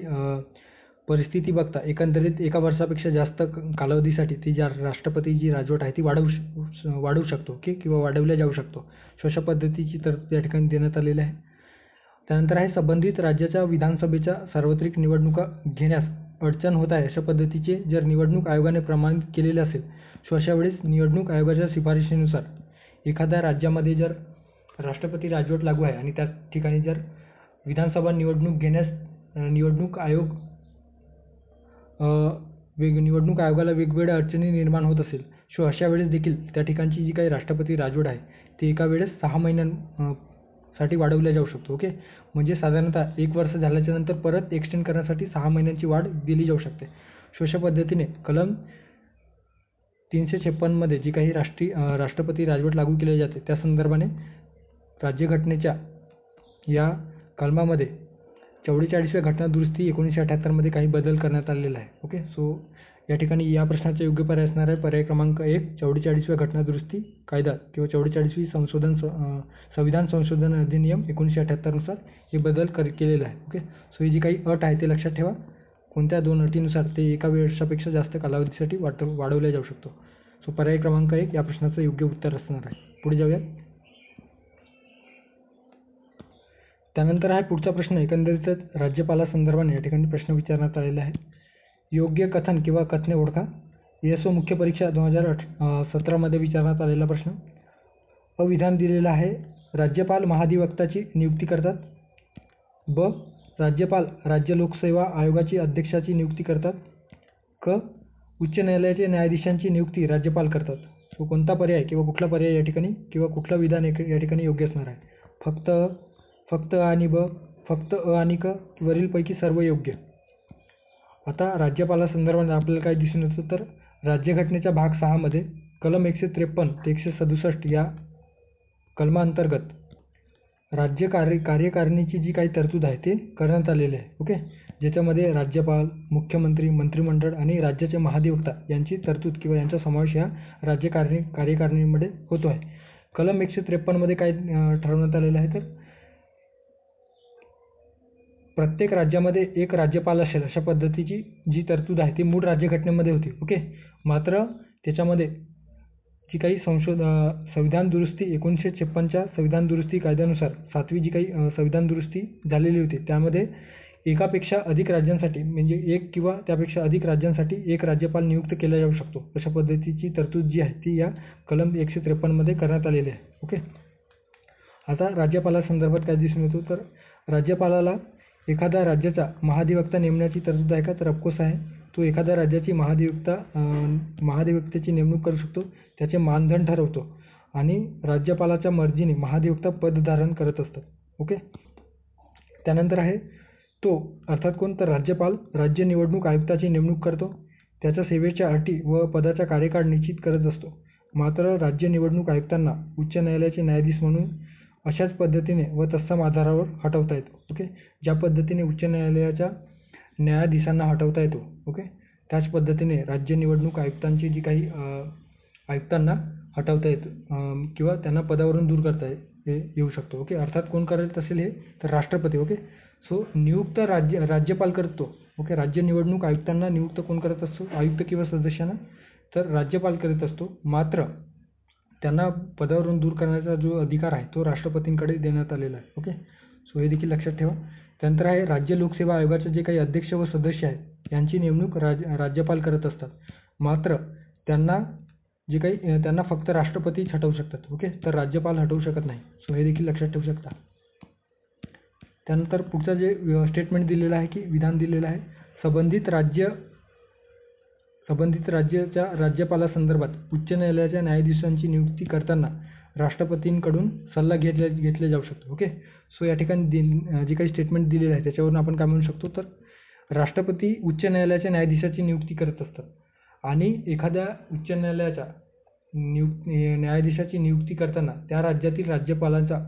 परिस्थिती बघता एकंदरीत एका वर्षापेक्षा जास्त कालावधीसाठी ती राष्ट्रपती जी राजवट आहे ती वाढवू शकतो किंवा वाढवल्या जाऊ शकतो. अशा पद्धतीची तरतूद या ठिकाणी देण्यात आलेली आहे. त्यानंतर आहे संबंधित राज्याच्या विधानसभेच्या सार्वत्रिक निवडणुका घेण्यास अडचण होत आहे अशा पद्धतीचे जर निवडणूक आयोगाने प्रमाणित केलेले असेल, अशा वेळेस निवडणूक आयोगाच्या शिफारशीनुसार एखाद्या राज्यामध्ये जर राष्ट्रपती राजवट लागू आहे आणि त्या ठिकाणी जर विधानसभा निवडणूक घेण्यास निवडणूक आयोगाला वेगवेगळ्या अडचणी निर्माण होत असेल, अशा वेळेस देखील त्या ठिकाणची जी काही राष्ट्रपती राजवट आहे ती एका वेळेस 6 महिन्यांसाठी वाढवल्या जाऊ शकतो. ओके, म्हणजे साधारणतः 1 वर्ष झाल्याच्या नंतर परत एक्सटेंड करण्यासाठी 6 महिन्यांची वाढ दिली जाऊ शकते. अशा पद्धतीने कलम 356 मध्ये जी काही राष्ट्रपती राजवट लागू केली जाते त्या संदर्भाने राज्यघटनेच्या या कलमामध्ये 44व्या घटना दुरुस्ती 1978 मध्ये काही बदल करण्यात आलेला आहे. ओके, सो या ठिकाणी या प्रश्नाचा योग्य पर्याय असणार आहे पर्याय क्रमांक 1, 44व्या घटना दुरुस्ती कायदा किंवा 44वी संविधान संशोधन अधिनियम 1978 नुसार हे बदल केलेला आहे. ओके, सो ही जी काही अट आहे ते लक्षात ठेवा. कोणत्या 2 अटीनुसार ते एका वर्षापेक्षा जास्त कालावधीसाठी वाढवल्या जाऊ शकतो. सो पर्याय क्रमांक 1 या प्रश्नाचं योग्य उत्तर असणार आहे. पुढे जाऊया. त्यानंतर आहे पुढचा प्रश्न एकंदरीतच राज्यपालासंदर्भाने या ठिकाणी प्रश्न विचारण्यात आलेला आहे. योग्य कथन किंवा कथने ओळखा. ESO मुख्य परीक्षा 2017 मध्ये विचारण्यात आलेला प्रश्न. अविधान दिलेलं आहे. राज्यपाल महाधिवक्ताची नियुक्ती करतात. ब. राज्यपाल राज्य लोकसेवा आयोगाची अध्यक्षाची नियुक्ती करतात. क. उच्च न्यायालयाचे न्यायाधीशांची नियुक्ती राज्यपाल करतात. सो कोणता पर्याय किंवा कुठला पर्याय या ठिकाणी किंवा कुठलं विधान या ठिकाणी योग्य असणार आहे? फक्त अ आणि ब, फक्त अ आणि क, वरीलपैकी सर्व योग्य. आता राज्यपालासंदर्भात आपल्याला काय दिसून येतं तर राज्यघटनेच्या भाग 6 मध्ये कलम 153 ते 167 या कलमांतर्गत राज्य कार्यकारिणीची जी काही तरतूद आहे ते करण्यात आलेली आहे. ओके, ज्याच्यामध्ये राज्यपाल, मुख्यमंत्री, मंत्रिमंडळ आणि राज्याचे महाधिवक्ता यांची तरतूद किंवा यांचा समावेश या राज्य कार्यकारिणीमध्ये होतो आहे. कलम 153 मध्ये काय ठरवण्यात आलेलं आहे तर प्रत्येक राज्यामध्ये एक राज्यपाल असेल अशा पद्धतीची जी तरतूद आहे ती मूळ राज्यघटनेमध्ये होती. ओके, मात्र त्याच्यामध्ये जी काही संविधान दुरुस्ती 1956च्या संविधान दुरुस्ती कायद्यानुसार 7वी जी काही संविधान दुरुस्ती झालेली होती त्यामध्ये एकापेक्षा अधिक राज्यांसाठी म्हणजे एक किंवा त्यापेक्षा अधिक राज्यांसाठी एक राज्यपाल नियुक्त केला जाऊ शकतो अशा पद्धतीची तरतूद जी आहे ती या कलम 153 मध्ये करण्यात आलेली आहे. ओके, आता राज्यपालासंदर्भात काय दिसून येतो तर राज्यपालाला एखाद्या राज्याचा महाधिवक्ता नेमण्याची तरतूद आहे का तर ऑफकोर्स आहे. तो एखाद्या राज्याची महाधिवक्त्याची नेमणूक करू शकतो, त्याचे मानधन ठरवतो आणि राज्यपालाच्या मर्जीने महाधिवक्ता पद धारण करत असतात. ओके, त्यानंतर आहे तो अर्थात कोण तर राज्यपाल राज्य निवडणूक आयुक्ताची नेमणूक करतो. त्याच्या सेवेच्या अटी व पदाचा कार्यकाळ निश्चित करत असतो. मात्र राज्य निवडणूक आयुक्तांना उच्च न्यायालयाचे न्यायाधीश म्हणून अशाच पद्धतीने व तत्सम आधारावर हटवता येतो. ओके, ज्या पद्धतीने उच्च न्यायालयाच्या न्यायाधीशांना हटवता येतो. ओके, त्याच पद्धतीने राज्य निवडणूक आयुक्तांची जी काही आयुक्तांना हटवता येतं किंवा त्यांना पदावरून दूर करता येऊ शकतो. ओके, अर्थात कोण करत असेल हे तर राष्ट्रपती. ओके, सो नियुक्त राज्यपाल करतो. ओके, राज्य निवडणूक आयुक्तांना नियुक्त कोण करत असतो? आयुक्त किंवा सदस्यांना तर राज्यपाल करत असतो. मात्र त्यांना पदावरून दूर करण्याचा जो अधिकार आहे तो राष्ट्रपतींकडे देण्यात आलेला आहे. ओके, सो हे देखील लक्षात ठेवा. त्यानंतर आहे राज्य लोकसेवा आयोगाचे जे काही अध्यक्ष व सदस्य आहेत यांची नेमणूक राज्यपाल करत असतात. मात्र त्यांना फक्त राष्ट्रपतीच हटवू शकतात. ओके, तर राज्यपाल हटवू शकत नाही. सो हे देखील लक्षात ठेवू शकता. त्यानंतर पुढचा जे स्टेटमेंट दिलेलं आहे की विधान दिलेलं आहे संबंधित राज्याच्या राज्यपालासंदर्भात उच्च न्यायालयाच्या न्यायाधीशांची नियुक्ती करताना राष्ट्रपतींकडून सल्ला घेतला जाऊ शकतो. ओके, सो या ठिकाणी जी काही स्टेटमेंट दिलेलं आहे त्याच्यावरून आपण काय म्हणू शकतो तर राष्ट्रपती उच्च न्यायालयाच्या न्यायाधीशाची नियुक्ती करत असतात आणि एखाद्या उच्च न्यायालयाच्या न्यायाधीशाची नियुक्ती करताना त्या राज्यातील राज्यपालांचा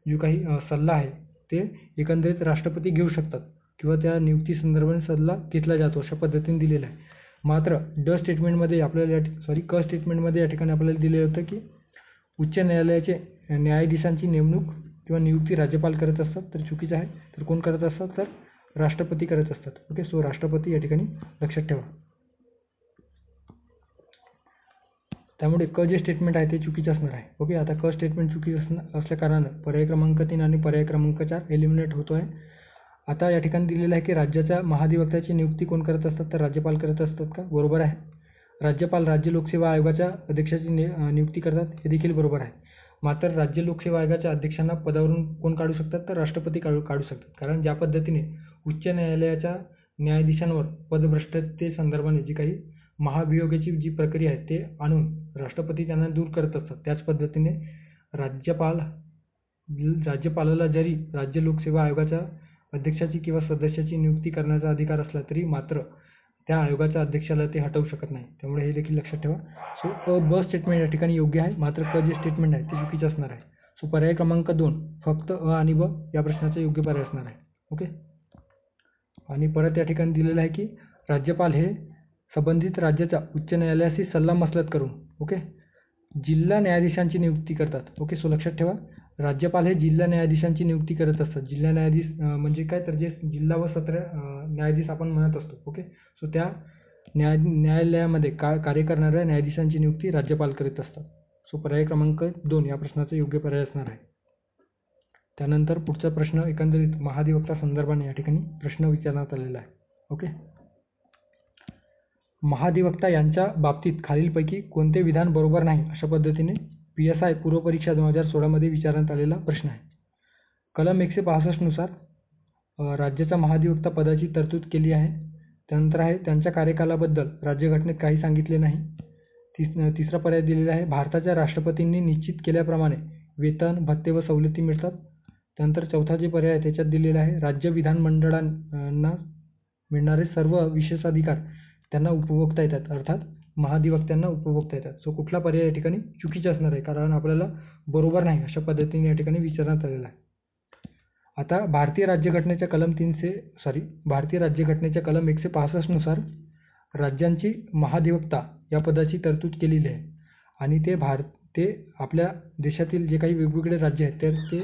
जो काही सल्ला आहे ते एकंदरीत राष्ट्रपती घेऊ शकतात किंवा त्या नियुक्ती संदर्भाने सल्ला घेतला जातो अशा पद्धतीने दिलेलं आहे. मात्र क स्टेटमेंटमध्ये या ठिकाणी आपल्याला दिलेलं होतं की उच्च न्यायालयाचे न्यायाधीशांची नेमणूक किंवा नियुक्ती राज्यपाल करत असतात तर चुकीचं आहे. तर कोण करत असतात तर राष्ट्रपती करत असतात. ओके, सो राष्ट्रपती या ठिकाणी लक्षात ठेवा. त्यामुळे क जे स्टेटमेंट आहे ते चुकीचं असणार आहे. ओके, आता क स्टेटमेंट चुकीचं असल्या कारणानं पर्याय क्रमांक 3 आणि पर्याय क्रमांक 4 एलिमिनेट होतो आहे. आता या ठिकाणी दिलेलं आहे की राज्याच्या महाधिवक्त्याची नियुक्ती कोण करत असतात, तर राज्यपाल करत असतात का? बरोबर आहे. राज्यपाल राज्य लोकसेवा आयोगाच्या अध्यक्षाची नियुक्ती करतात, हे देखील बरोबर आहे. मात्र राज्य लोकसेवा आयोगाच्या अध्यक्षांना पदावरून कोण काढू शकतात, तर राष्ट्रपती काढू शकतात. कारण ज्या पद्धतीने उच्च न्यायालयाच्या न्यायाधीशांवर पदभ्रष्टतेसंदर्भाने जी काही महाभियोगाची जी प्रक्रिया आहे ते आणून राष्ट्रपती त्यांना दूर करत असतात, त्याच पद्धतीने राज्यपालाला जरी राज्य लोकसेवा आयोगाच्या अध्यक्षाची किंवा सदस्याची नियुक्ती करण्याचा अधिकार असला तरी मात्र त्या आयोगाच्या अध्यक्षाला ते हटवू शकत नाही. त्यामुळे हे देखील लक्षात ठेवा. सो ब स्टेटमेंट या ठिकाणी योग्य आहे, मात्र क जे स्टेटमेंट आहे ते चुकीचं असणार आहे. सो पर्याय क्रमांक 2 फक्त अ आणि ब या प्रश्नाचा योग्य पर्याय असणार आहे. ओके, आणि परत या ठिकाणी दिलेलं आहे की राज्यपाल हे संबंधित राज्याच्या उच्च न्यायालयाशी सल्लामसलत करून जिल्हा न्यायाधीशांची नियुक्ती करतात. ओके, सो लक्षात ठेवा, राज्यपाल हे जिल्हा न्यायाधीशांची नियुक्ती करत असतात. जिल्हा न्यायाधीश म्हणजे काय, तर जे जिल्हा व सत्र न्यायाधीश आपण म्हणत असतो. ओके, सो त्या न्यायालयामध्ये कार्य करणाऱ्या न्यायाधीशांची नियुक्ती राज्यपाल करीत असतात. सो पर्याय क्रमांक 2 या प्रश्नाचा योग्य पर्याय असणार आहे. त्यानंतर पुढचा प्रश्न एकंदरीत महाधिवक्ता संदर्भाने या ठिकाणी प्रश्न विचारण्यात आलेला आहे. ओके, महाधिवक्ता यांच्या बाबतीत खालीलपैकी कोणते विधान बरोबर नाही, अशा पद्धतीने PSI पूर्वपरीक्षा 2016 मध्ये विचारण्यात आलेला प्रश्न आहे. कलम 165 नुसार राज्याच्या महाधिवक्ता पदाची तरतूद केली आहे. त्यानंतर आहे त्यांच्या कार्यकालाबद्दल राज्यघटनेत काही सांगितले नाही. तिसरा पर्याय दिलेला आहे भारताच्या राष्ट्रपतींनी निश्चित केल्याप्रमाणे वेतन, भत्ते व सवलती मिळतात. त्यानंतर चौथा जे पर्याय आहे त्याच्यात दिलेला आहे राज्य विधानमंडळांना मिळणारे सर्व विशेषाधिकार त्यांना उपभोगता येतात, अर्थात महाधिवक्त्यांना उपभोगता येतात. सो कुठला पर्याय या ठिकाणी चुकीचा असणार आहे, कारण आपल्याला बरोबर नाही अशा पद्धतीने या ठिकाणी विचारण्यात आलेला आहे. आता भारतीय राज्यघटनेच्या कलम 165 नुसार राज्यांची महाधिवक्ता या पदाची तरतूद केलेली आहे आणि ते आपल्या देशातील जे काही वेगवेगळे राज्य आहेत तर ते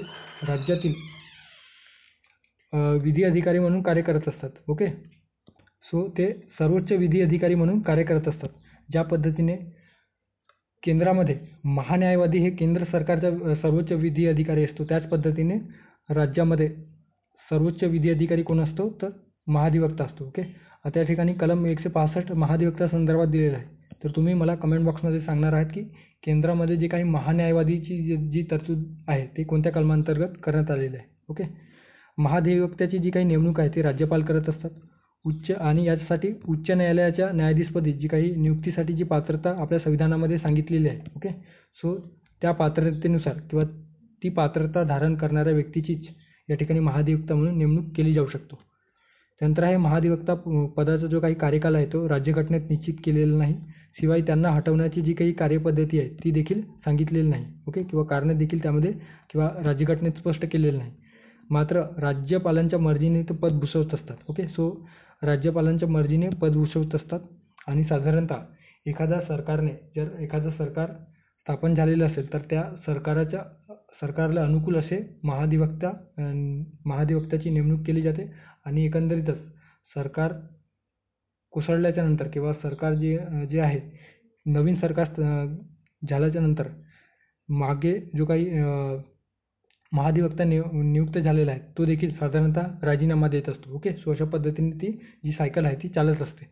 राज्यातील विधी अधिकारी म्हणून कार्य करत असतात. ओके, सो ते सर्वोच्च विधी अधिकारी म्हणून कार्य करत असतात. ज्या पद्धतीने केंद्रामध्ये महान्यायवादी हे केंद्र सरकारचा सर्वोच्च विधी अधिकारी असतो, त्याच पद्धतीने राज्यामध्ये सर्वोच्च विधी अधिकारी कोण असतो, तर महाधिवक्ता असतो. ओके, आता या ठिकाणी कलम 165 महाधिवक्ता संदर्भात दिलेला आहे. तर तुम्ही मला कमेंट बॉक्समध्ये सांगणार आहात की केंद्रामध्ये जे काही महान्यायवादीची जी तरतूद आहे ते कोणत्या कलमांतर्गत करण्यात आलेली आहे. ओके, महाधिवक्त्याची जी काही नेमणूक आहे ती राज्यपाल करत असतात. आणि याच्यासाठी उच्च न्यायालयाच्या न्यायाधीशपदी जी काही नियुक्तीसाठी जी पात्रता आपल्या संविधानामध्ये सांगितलेली आहे. ओके, सो त्या पात्रतेनुसार किंवा ती पात्रता धारण करणाऱ्या व्यक्तीचीच या ठिकाणी महाधिवक्ता म्हणून नेमणूक केली जाऊ शकतो. त्यानंतर आहे महाधिवक्ता पदाचा जो काही कार्यकाल आहे तो राज्यघटनेत निश्चित केलेला नाही. शिवाय त्यांना हटवण्याची जी काही कार्यपद्धती आहे ती देखील सांगितलेली नाही. ओके, किंवा कारणे देखील त्यामध्ये किंवा राज्यघटनेत स्पष्ट केलेलं नाही. मात्र राज्यपालांच्या मर्जीने ते पद भूषवत असतात. ओके, सो राज्यपालांच्या मर्जीने पद भूषवत असतात आणि साधारणतः जर एखादं सरकार स्थापन झालेलं असेल तर त्या सरकारला अनुकूल असे महाधिवक्त्याची नेमणूक केली जाते आणि एकंदरीतच सरकार कोसळल्याच्या नंतर किंवा सरकार जे आहे नवीन सरकार झाल्याच्या नंतर मागे जो काही महाधिवक्ता नियुक्त झालेला आहे तो देखील साधारणतः राजीनामा देत असतो. ओके, सो अशा पद्धतीने ती जी सायकल आहे ती चालत असते.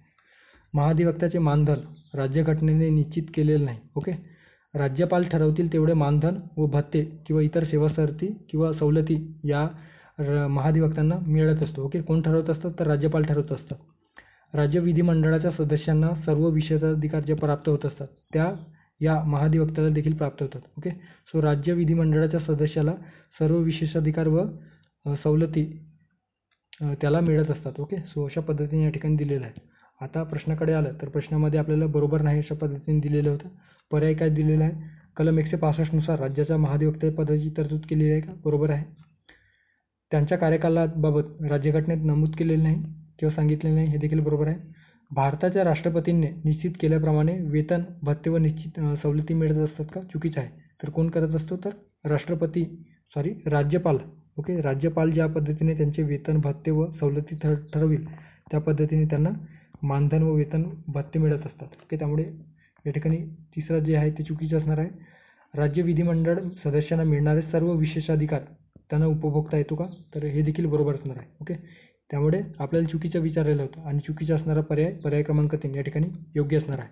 महाधिवक्त्याचे मानधन राज्यघटनेने निश्चित केलेले नाही. ओके, राज्यपाल ठरवतील तेवढे मानधन व भत्ते किंवा इतर सेवासवलती किंवा सवलती या महाधिवक्त्यांना मिळत असतो. ओके, कोण ठरवत असतात, तर राज्यपाल ठरवत असतात. राज्य विधिमंडळाच्या सदस्यांना सर्व विशेषाधिकार जे प्राप्त होत असतात त्या या महाधिवक्त्याला देखील प्राप्त होतात. ओके, सो राज्य विधिमंडळाच्या सदस्याला सर्व विशेषाधिकार व सवलती त्याला मिळत असतात. ओके, सो अशा पद्धतीने या ठिकाणी दिलेलं आहे. आता प्रश्नाकडे आलं तर प्रश्नामध्ये आपल्याला बरोबर नाही अशा पद्धतीने दिलेलं होतं. पर्याय काय दिलेला आहे, कलम 165 नुसार राज्याच्या महाधिवक्ता पदाची तरतूद केलेली आहे का? बरोबर आहे. त्यांच्या कार्यकालाबाबत राज्यघटनेत नमूद केलेले नाही किंवा सांगितलेले नाही, हे देखील बरोबर आहे. भारताच्या राष्ट्रपतींनी निश्चित केल्याप्रमाणे वेतन, भत्ते व निश्चित सवलती मिळत असतात का? चुकीचं आहे. तर कोण करत असतो, तर राज्यपाल ओके. राज्यपाल ज्या पद्धतीने त्यांचे वेतन, भत्ते व सवलती ठरविल त्या पद्धतीने त्यांना मानधन व वेतन भत्ते मिळत असतात. ओके. त्यामुळे या ठिकाणी तिसरं जे आहे ते चुकीचं असणार आहे. राज्य विधिमंडळ सदस्यांना मिळणारे सर्व विशेषाधिकार त्यांना उपभोगता येतो का, तर हे देखील बरोबर असणार आहे. ओके. त्यामुळे आपल्याला चुकीचं विचारलेलं होतं आणि चुकीचा असणारा पर्याय क्रमांक 3 या ठिकाणी योग्य असणार आहे.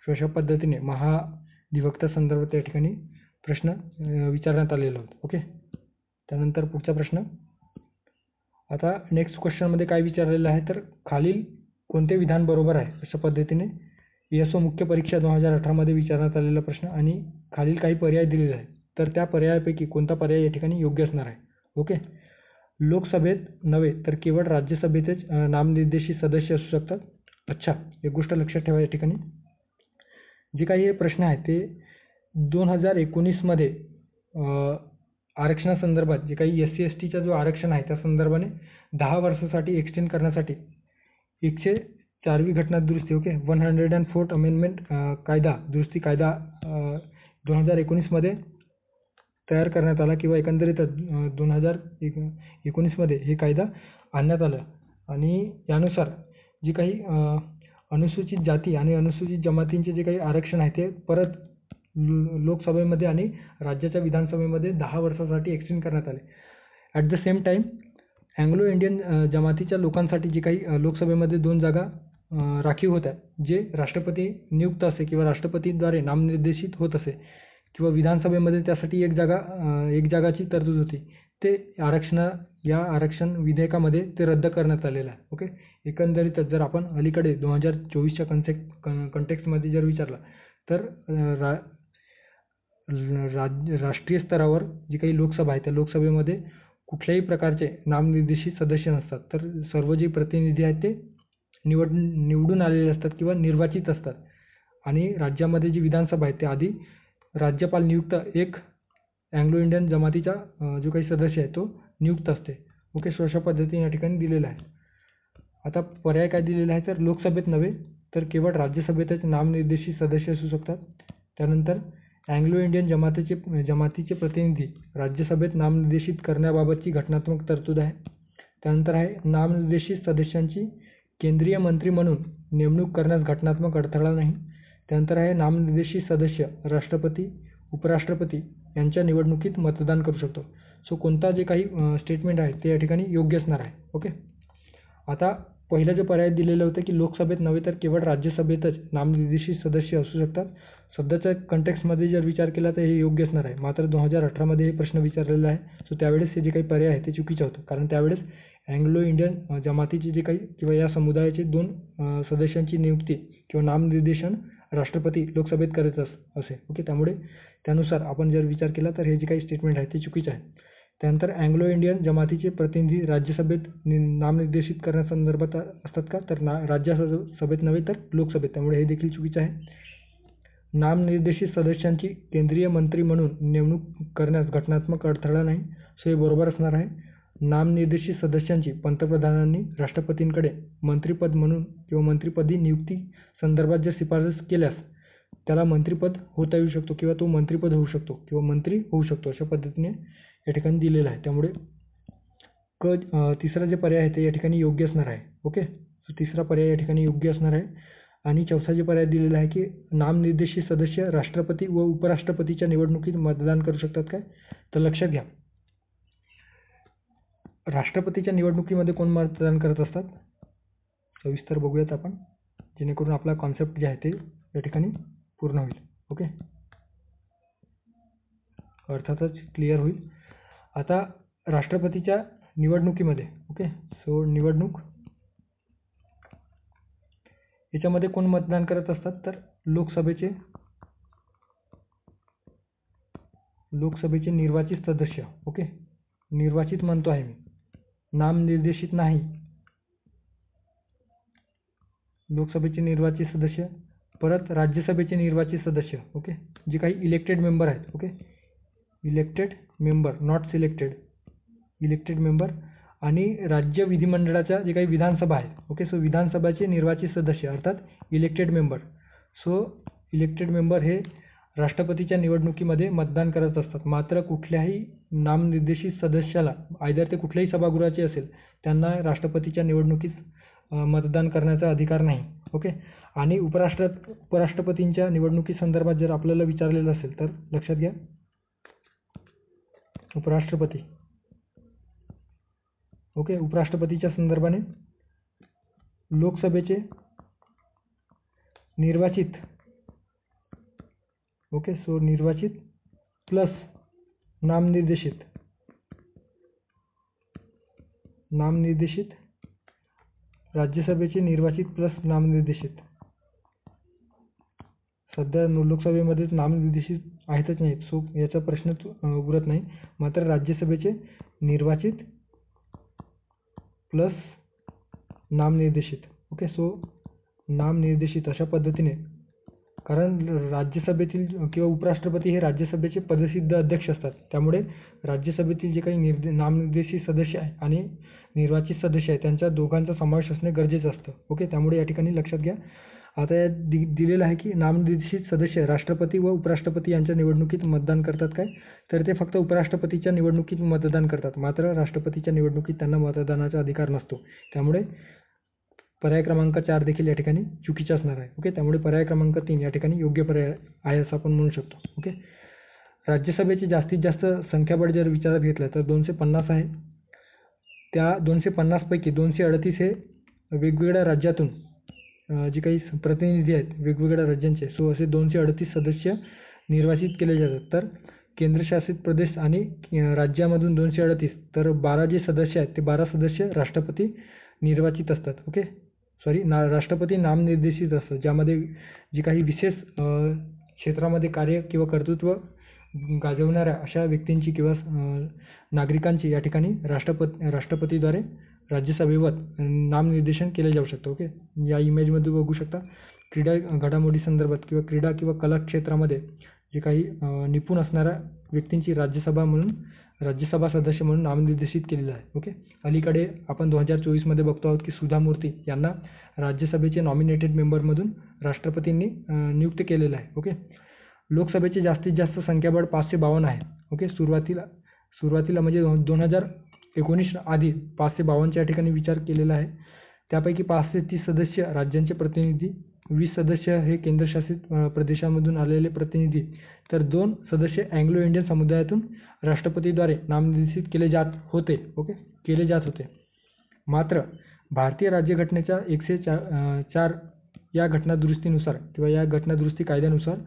सो अशा पद्धतीने महाधिवक्ता संदर्भात या ठिकाणी प्रश्न विचारण्यात आलेला होता. ओके. त्यानंतर पुढचा प्रश्न. आता नेक्स्ट क्वेश्चनमध्ये काय विचारलेलं आहे, तर खालील कोणते विधान बरोबर आहे अशा पद्धतीने ESO मुख्य परीक्षा 2018 मध्ये विचारण्यात आलेला प्रश्न आणि खालील काही पर्याय दिलेले आहेत. तर त्या पर्यायापैकी कोणता पर्याय या ठिकाणी योग्य असणार आहे. ओके. लोकसभेत नव्हे तर केवळ राज्यसभेचेच नामनिर्देशित सदस्य असू शकतात. अच्छा, एक गोष्ट लक्षात ठेवा या ठिकाणी, जे काही हे प्रश्न आहेत ते 2019 मध्ये आरक्षणासंदर्भात जे काही SC STचा जो आरक्षण आहे त्या संदर्भाने 10 वर्षासाठी एक्सटेंड करण्यासाठी 104वी घटना दुरुस्ती, ओके, 104th अमेंडमेंट कायदा दुरुस्ती कायदा 2019 मध्ये तयार करण्यात आला किंवा एकंदरीतच 2019 मध्ये हे कायदा आणण्यात आला आणि यानुसार जे काही अनुसूचित जाती आणि अनुसूचित जमातींचे जे काही आरक्षण आहे ते परत लोकसभेमध्ये आणि राज्याच्या विधानसभेमध्ये 10 वर्षासाठी एक्सटेंड करण्यात आले. At the same time Anglo Indian जमातीच्या लोकांसाठी जे काही लोकसभेमध्ये 2 जागा राखीव होत्या, जे राष्ट्रपती नियुक्त असे किंवा राष्ट्रपतीद्वारे नामनिर्देशित होत असे किंवा विधानसभेमध्ये त्यासाठी एक जागाची तरतूद होती, ते आरक्षण विधेयकामध्ये ते रद्द करण्यात आलेलं आहे. ओके. एकंदरीतच जर आपण अलीकडे 2024च्या कंटेक्स्टमध्ये जर विचारला तर राष्ट्रीय स्तरावर जी काही लोकसभा आहे त्या लोकसभेमध्ये कुठल्याही प्रकारचे नामनिर्देशित सदस्य नसतात, तर सर्व जे प्रतिनिधी आहेत ते निवडून आलेले असतात किंवा निर्वाचित असतात आणि राज्यामध्ये जी विधानसभा आहे ते आधी राज्यपाल नियुक्त एक अँग्लो इंडियन जमातीचा जो काही सदस्य आहे तो नियुक्त असते. ओके. सो अशा पद्धतीने या ठिकाणी दिलेलं आहे. आता पर्याय काय दिलेला आहे, तर लोकसभेत नव्हे तर केवळ राज्यसभेतच नामनिर्देशित सदस्य असू शकतात. त्यानंतर अँग्लो इंडियन जमातीचे प्रतिनिधी राज्यसभेत नामनिर्देशित करण्याबाबतची घटनात्मक तरतूद आहे. त्यानंतर आहे नामनिर्देशित सदस्यांची केंद्रीय मंत्री म्हणून नेमणूक करण्यास घटनात्मक अडथळा नाही. त्यानंतर आहे नामनिर्देशित सदस्य राष्ट्रपती, उपराष्ट्रपती यांच्या निवडणुकीत मतदान करू शकतो. सो कोणता जे काही स्टेटमेंट आहे ते या ठिकाणी योग्य असणार आहे. ओके. आता पहिलं जे पर्याय दिलेलं होतं की लोकसभेत नव्हे तर केवळ राज्यसभेतच नामनिर्देशित सदस्य असू शकतात, सध्याच्या कंटेक्स्टमध्ये जर विचार केला तर हे योग्य असणार आहे. मात्र 2018 मध्ये हे प्रश्न विचारलेला आहे. सो त्यावेळेस हे जे काही पर्याय आहे ते चुकीचं होतं, कारण त्यावेळेस अँग्लो इंडियन जमातीचे जे काही किंवा या समुदायाचे 2 सदस्यांची नियुक्ती किंवा नामनिर्देशन राष्ट्रपती लोकसभेत करत असे. ओके. त्यामुळे त्यानुसार आपण जर विचार केला तर हे जे काही स्टेटमेंट आहे ते चुकीचं आहे. त्यानंतर अँग्लो इंडियन जमातीचे प्रतिनिधी राज्यसभेत नामनिर्देशित करण्यासंदर्भात असतात का, तर राज्यसभेत नव्हे तर लोकसभेत, त्यामुळे हे देखील चुकीचं आहे. नामनिर्देशित सदस्यांची केंद्रीय मंत्री म्हणून नेमणूक करण्यास घटनात्मक अडथळा नाही. सो हे बरोबर असणार आहे. नामनिर्देशित सदस्यांची पंतप्रधानांनी राष्ट्रपतींकडे मंत्रिपद म्हणून किंवा मंत्रिपदी नियुक्ती संदर्भात जर शिफारस केल्यास त्याला मंत्रिपद होता येऊ शकतो किंवा तो मंत्रिपद होऊ शकतो किंवा मंत्री होऊ शकतो, अशा पद्धतीने या ठिकाणी दिलेलं आहे. त्यामुळे तिसरा जे पर्याय आहे ते या ठिकाणी योग्य असणार आहे. ओके. सो तिसरा पर्याय या ठिकाणी योग्य असणार आहे. आणि चौथा जे पर्याय दिलेला आहे की नामनिर्देशित सदस्य राष्ट्रपती व उपराष्ट्रपतीच्या निवडणुकीत मतदान करू शकतात काय, तर लक्षात घ्या, राष्ट्रपतीच्या निवडणुकीमध्ये कोण मतदान करत असतात, सविस्तर बघूयात आपण, जेणेकरून आपला कॉन्सेप्ट जे आहे ते या ठिकाणी पूर्ण होईल. ओके. अर्थातच क्लिअर होईल. आता राष्ट्रपतीच्या निवडणुकीमध्ये, ओके, सो निवडणूक याच्यामध्ये कोण मतदान करत असतात, तर लोकसभेचे निर्वाचित सदस्य. ओके. निर्वाचित म्हणतो आहे मी, नामनिर्देशित नाही. लोकसभेचे निर्वाचित सदस्य, परत राज्यसभेचे निर्वाचित सदस्य. ओके. जे काही इलेक्टेड मेंबर आहेत. Okay. Elected member, not selected, elected member आणि राज्य विधिमंडळाच्या जे काही विधानसभा आहे. ओके. सो विधानसभाचे निर्वाचित सदस्य अर्थात elected member. So elected member हे राष्ट्रपतीच्या निवडणुकीमध्ये मतदान करत असतात. मात्र कुठल्याही नामनिर्देशित सदस्याला, आयदर ते कुठल्याही सभागृहाचे असेल, त्यांना राष्ट्रपतीच्या निवडणुकीत मतदान करण्याचा अधिकार नाही. ओके. आणि उपराष्ट्रपतींच्या निवडणुकीसंदर्भात जर आपल्याला विचारलेलं असेल तर लक्षात घ्या, उपराष्ट्रपती. ओके. उपराष्ट्रपतीच्या संदर्भाने लोकसभेचे निर्वाचित, ओके, सो निर्वाचित प्लस नामनिर्देशित, राज्यसभेचे निर्वाचित प्लस नामनिर्देशित. सध्या लोकसभेमध्येच नामनिर्देशित आहेतच नाहीत, सो याचा प्रश्नच उरत नाही. मात्र राज्यसभेचे निर्वाचित प्लस नामनिर्देशित. ओके. सो नामनिर्देशित अशा पद्धतीने, कारण राज्यसभेतील किंवा उपराष्ट्रपती हे राज्यसभेचे पदसिद्ध अध्यक्ष असतात, त्यामुळे राज्यसभेतील जे काही नामनिर्देशित सदस्य आहे आणि निर्वाचित सदस्य आहे त्यांच्या दोघांचा समावेश असणे गरजेचं असतं. ओके. त्यामुळे या ठिकाणी लक्षात घ्या. आता यात दिलेलं आहे की नामनिर्देशित सदस्य राष्ट्रपती व उपराष्ट्रपती यांच्या निवडणुकीत मतदान करतात काय, तर ते फक्त उपराष्ट्रपतीच्या निवडणुकीत मतदान करतात. मात्र राष्ट्रपतीच्या निवडणुकीत त्यांना मतदानाचा अधिकार नसतो. त्यामुळे पर्याय क्रमांक 4 देखील या ठिकाणी चुकीचा असणार आहे. ओके. त्यामुळे पर्याय क्रमांक 3 या ठिकाणी योग्य पर्याय आहे असं आपण म्हणू शकतो. ओके. राज्यसभेची जास्तीत जास्त संख्याबळ जर विचारात घेतलं तर 250 आहे. त्या 250 पैकी 238 हे वेगवेगळ्या राज्यातून जे काही प्रतिनिधी आहेत वेगवेगळ्या राज्यांचे, सो असे 238 सदस्य निर्वाचित केले जातात. तर केंद्रशासित प्रदेश आणि राज्यामधून 238, तर 12 जे सदस्य आहेत ते 12 सदस्य राष्ट्रपती निर्वाचित असतात. ओके. राष्ट्रपती नामनिर्देशित असतात, ज्यामध्ये जी काही विशेष क्षेत्रामध्ये कार्य किंवा कर्तृत्व गाजवणाऱ्या अशा व्यक्तींची किंवा नागरिकांची या ठिकाणी राष्ट्रपतीद्वारे राज्यसभेवर नामनिर्देशन केले जाऊ शकतं. ओके. या इमेजमध्ये बघू शकता, क्रीडा घडामोडी संदर्भात किंवा क्रीडा किंवा कला क्षेत्रामध्ये जे काही निपुण असणाऱ्या व्यक्तींची राज्यसभा सदस्य म्हणून नामनिर्देशित केलेलं आहे. ओके. अलीकडे आपण 2024 मध्ये बघतो आहोत की सुधा मूर्ती यांना राज्यसभेचे नॉमिनेटेड मेंबरमधून राष्ट्रपतींनी नियुक्त केलेलं आहे. ओके. लोकसभेचे जास्तीत जास्त संख्याबळ 552 आहे. ओके. सुरुवातीला म्हणजे 2019 आधी 552 या ठिकाणी विचार केलेला आहे. त्यापैकी 530 सदस्य राज्यांचे प्रतिनिधी, 20 सदस्य हे केंद्रशासित प्रदेशांमधून आलेले प्रतिनिधी, तर 2 सदस्य अँग्लो इंडियन समुदायातून राष्ट्रपतीद्वारे नामनिर्देशित केले जात होते. मात्र भारतीय राज्यघटनेच्या 104 या घटनादुरुस्तीनुसार किंवा या घटनादुरुस्ती कायद्यानुसार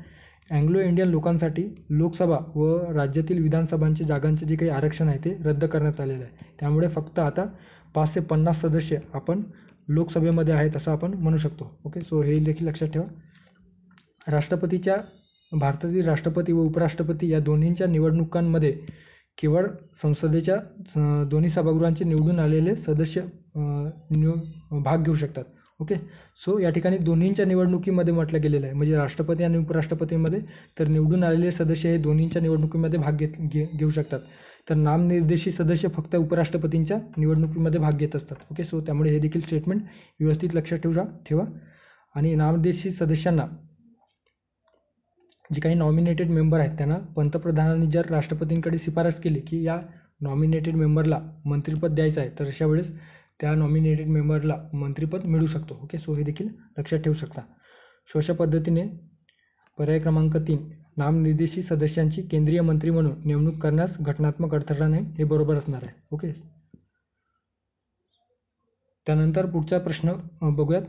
अँग्लो इंडियन लोकांसाठी लोकसभा व राज्यातील विधानसभांच्या जागांचे जे काही आरक्षण आहे ते रद्द करण्यात आलेलं आहे. त्यामुळे फक्त आता 550 सदस्य आपण लोकसभेमध्ये आहेत असं आपण म्हणू शकतो. ओके. सो हे देखील लक्षात ठेवा. भारतातील राष्ट्रपती व उपराष्ट्रपती या दोन्हींच्या निवडणुकांमध्ये केवळ संसदेच्या दोन्ही सभागृहांचे निवडून आलेले सदस्य भाग घेऊ शकतात. ओके. सो या ठिकाणी दोन्हींच्या निवडणुकीमध्ये म्हटलं गेलेलं आहे, म्हणजे राष्ट्रपती आणि उपराष्ट्रपतीमध्ये तर निवडून आलेले सदस्य हे दोन्हींच्या निवडणुकीमध्ये भाग घेऊ शकतात. तर नामनिर्देशित सदस्य फक्त उपराष्ट्रपतींच्या निवडणुकीमध्ये भाग घेत असतात. ओके. सो त्यामुळे हे देखील स्टेटमेंट व्यवस्थित लक्षात ठेवा. आणि नामनिर्देशित सदस्यांना जे काही नॉमिनेटेड मेंबर आहेत त्यांना पंतप्रधानांनी जर राष्ट्रपतींकडे शिफारस केली की या नॉमिनेटेड मेंबरला मंत्रिपद द्यायचं आहे, तर अशा वेळेस त्या नॉमिनेटेड मेंबरला मंत्रिपद मिळू शकतो. ओके. सो हे देखील लक्षात ठेवू शकता. सो अशा पद्धतीने पर्याय क्रमांक 3 नामनिर्देशित सदस्यांची केंद्रीय मंत्री म्हणून नेमणूक करण्यास घटनात्मक अडथळा नाही, हे बरोबर असणार आहे. ओके. त्यानंतर पुढचा प्रश्न बघूयात.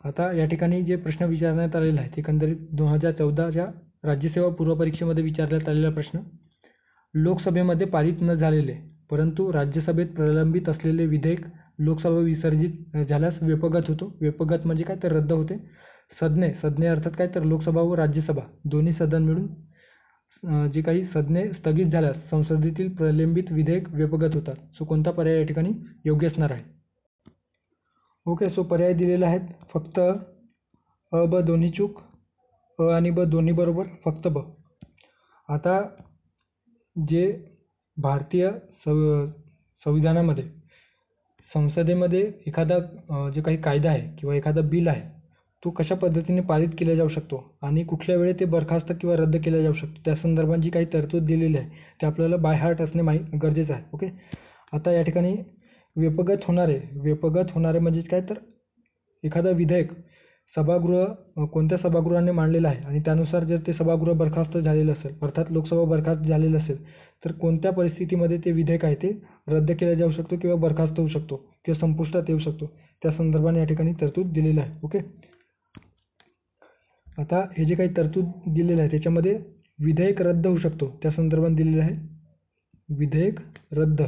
आता या ठिकाणी जे प्रश्न विचारण्यात आलेला आहे एकंदरीत 2014च्या राज्यसेवा पूर्व परीक्षेमध्ये विचारण्यात आलेला प्रश्न. लोकसभेमध्ये पारित न झालेले परंतु राज्यसभेत प्रलंबित असलेले विधेयक लोकसभा विसर्जित झाल्यास व्यपगत होतो. व्यपगत म्हणजे काय, तर रद्द होते. सदने अर्थात काय, तर लोकसभा व राज्यसभा दोन्ही सदन मिळून जे काही सदने स्थगित झाल्यास संसदेतील प्रलंबित विधेयक व्यपगत होतात. सो कोणता पर्याय या ठिकाणी योग्य असणार आहे. ओके. सो पर्याय दिलेले आहेत फक्त अ, ब दोन्ही चूक, अ आणि ब दोन्ही बरोबर, फक्त ब. आता जे भारतीय संविधानामध्ये संसदेमध्ये एखादा जे काही कायदा आहे किंवा एखादा बिल आहे तो कशा पद्धतीने पारित केला जाऊ शकतो आणि कुठल्या वेळी ते बरखास्त किंवा रद्द केला जाऊ शकतो त्या संदर्भात जी काही तरतूद दिलेली आहे ते आपल्याला बाय हार्ट असणे गरजेचं आहे. ओके. आता या ठिकाणी व्यपगत होणारे म्हणजे काय, तर एखादा विधेयक कोणत्या सभागृहाने मांडलेलं आहे आणि त्यानुसार जर ते सभागृह बरखास्त झालेलं असेल, अर्थात लोकसभा बरखास्त झालेलं असेल, तर कोणत्या परिस्थितीमध्ये ते विधेयक आहे ते रद्द केलं जाऊ शकतो किंवा बरखास्त होऊ शकतो किंवा संपुष्टात येऊ शकतो त्या संदर्भाने या ठिकाणी तरतूद दिलेलं आहे. ओके. आता हे जे काही तरतूद दिलेलं आहे त्याच्यामध्ये विधेयक रद्द होऊ शकतो त्या संदर्भात दिलेलं आहे. विधेयक रद्द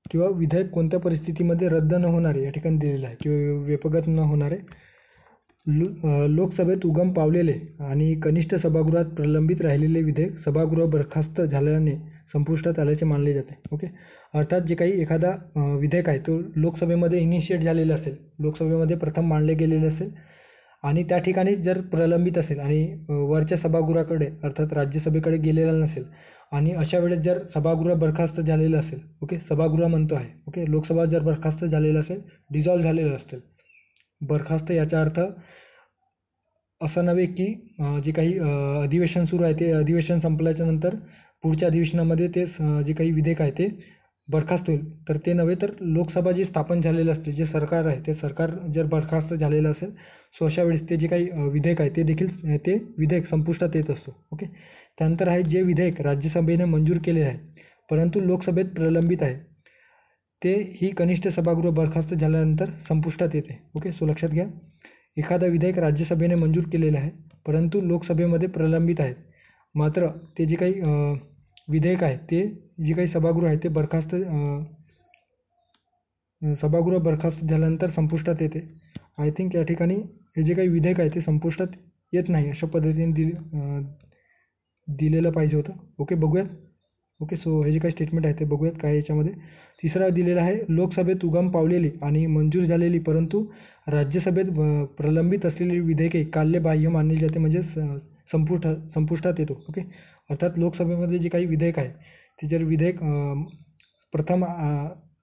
किंवा विधेयक कोणत्या परिस्थितीमध्ये रद्द न होणारे या ठिकाणी दिलेलं आहे किंवा व्यपगत न होणारे लोकसभेत उगम पावलेले आणि कनिष्ठ सभागृहात प्रलंबित राहिलेले विधेयक सभागृह बरखास्त झाल्याने संपुष्टात आल्याचे मानले जाते. ओके. अर्थात जे काही एखादा विधेयक आहे तो लोकसभेमध्ये इनिशिएट झालेला असेल, लोकसभेमध्ये प्रथम मांडले गेलेले असेल आणि त्या ठिकाणी जर प्रलंबित असेल आणि वरच्या सभागृहाकडे अर्थात राज्यसभेकडे गेलेला नसेल आणि अशा वेळेस जर सभागृह बरखास्त झालेलं असेल, ओके, सभागृह म्हणतो आहे, ओके, लोकसभा जर बरखास्त झालेलं असेल, डिझॉल्व्ह झालेलं असेल, बरखास्त याचा अर्थ असं नव्हे की जे काही अधिवेशन सुरू आहे ते अधिवेशन संपल्याच्या नंतर पुढच्या अधिवेशनामध्ये ते जे काही विधेयक आहे ते बरखास्त होईल, तर ते नव्हे, तर लोकसभा जी स्थापन झालेलं असते, जे सरकार आहे ते सरकार जर बरखास्त झालेलं असेल, सो अशा वेळेस ते जे काही विधेयक आहे ते देखील ते विधेयक संपुष्टात येत असतो. ओके. त्यानंतर आहे जे विधेयक राज्यसभेने मंजूर केले आहे परंतु लोकसभेत प्रलंबित आहे ते ही कनिष्ठ सभागृह बरखास्त झाल्यानंतर संपुष्टात येते. ओके. सो लक्षात घ्या, एखादा विधेयक राज्यसभेने मंजूर केलेलं आहे परंतु लोकसभेमध्ये प्रलंबित आहेत, मात्र ते जे काही विधेयक आहे ते जे काही सभागृह आहे ते सभागृह बरखास्त झाल्यानंतर संपुष्टात येते. आय थिंक या ठिकाणी हे जे काही विधेयक आहे ते संपुष्टात येत नाही अशा पद्धतीने दिलेलं पाहिजे होतं. ओके. बघूयात. ओके. सो हे जे काही स्टेटमेंट आहे ते बघूयात काय याच्यामध्ये. तिसरा दिलेला आहे लोकसभेत उगम पावलेली आणि मंजूर झालेली परंतु राज्यसभेत प्रलंबित असलेली विधेयके काल्यबाह्य मानली जाते म्हणजे संपुष्टात येतो. ओके. अर्थात लोकसभेमध्ये जे काही विधेयक आहे ते जर विधेयक प्रथम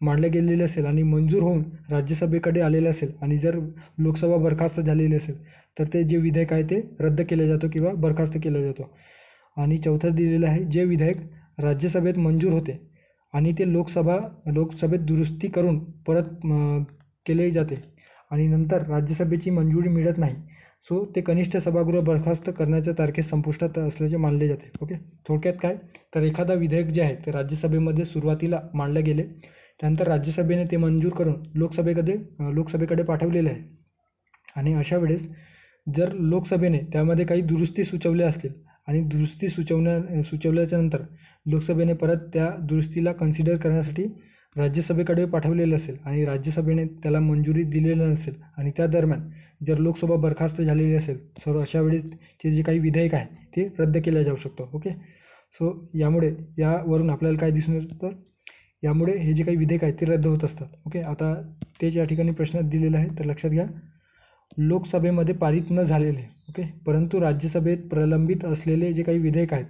मांडले गेलेले असेल आणि मंजूर होऊन राज्यसभेकडे आलेले असेल आणि जर लोकसभा बरखास्त झालेली असेल तर ते जे विधेयक आहे ते रद्द केलं जातं किंवा बरखास्त केलं जातं. आणि चौथं दिलेलं आहे जे विधेयक राज्यसभेत मंजूर होते आणि ते लोकसभेत दुरुस्ती करून परत केले जाते आणि नंतर राज्यसभेची मंजुरी मिळत नाही, सो ते कनिष्ठ सभागृह बरखास्त करण्याच्या तारखेस संपुष्टात असल्याचे मानले जाते. ओके. थोडक्यात काय, तर एखादा विधेयक जे आहे ते राज्यसभेमध्ये सुरुवातीला मांडले गेले, त्यानंतर राज्यसभेने ते मंजूर करून लोकसभेकडे पाठवलेले आहे आणि अशा वेळेस जर लोकसभेने त्यामध्ये काही दुरुस्ती सुचवल्या असतील आणि दुरुस्ती सुचवल्याच्या नंतर लोकसभेने परत त्या दुरुस्तीला कन्सिडर करण्यासाठी राज्यसभेकडे पाठवलेलं असेल आणि राज्यसभेने त्याला मंजुरी दिलेलं नसेल आणि त्या दरम्यान जर लोकसभा बरखास्त झालेली असेल तर अशा वेळेस ते जे काही विधेयक आहे ते रद्द केलं जाऊ शकतं. ओके. सो यावरून आपल्याला काय दिसून येतं, तर यामुळे हे जे काही विधेयक आहेत ते रद्द होत असतात. ओके. आता तेच या ठिकाणी प्रश्नात दिलेलं आहे, तर लक्षात घ्या, लोकसभेमध्ये पारित न झालेले, ओके, परंतु राज्यसभेत प्रलंबित असलेले जे काही विधेयक आहेत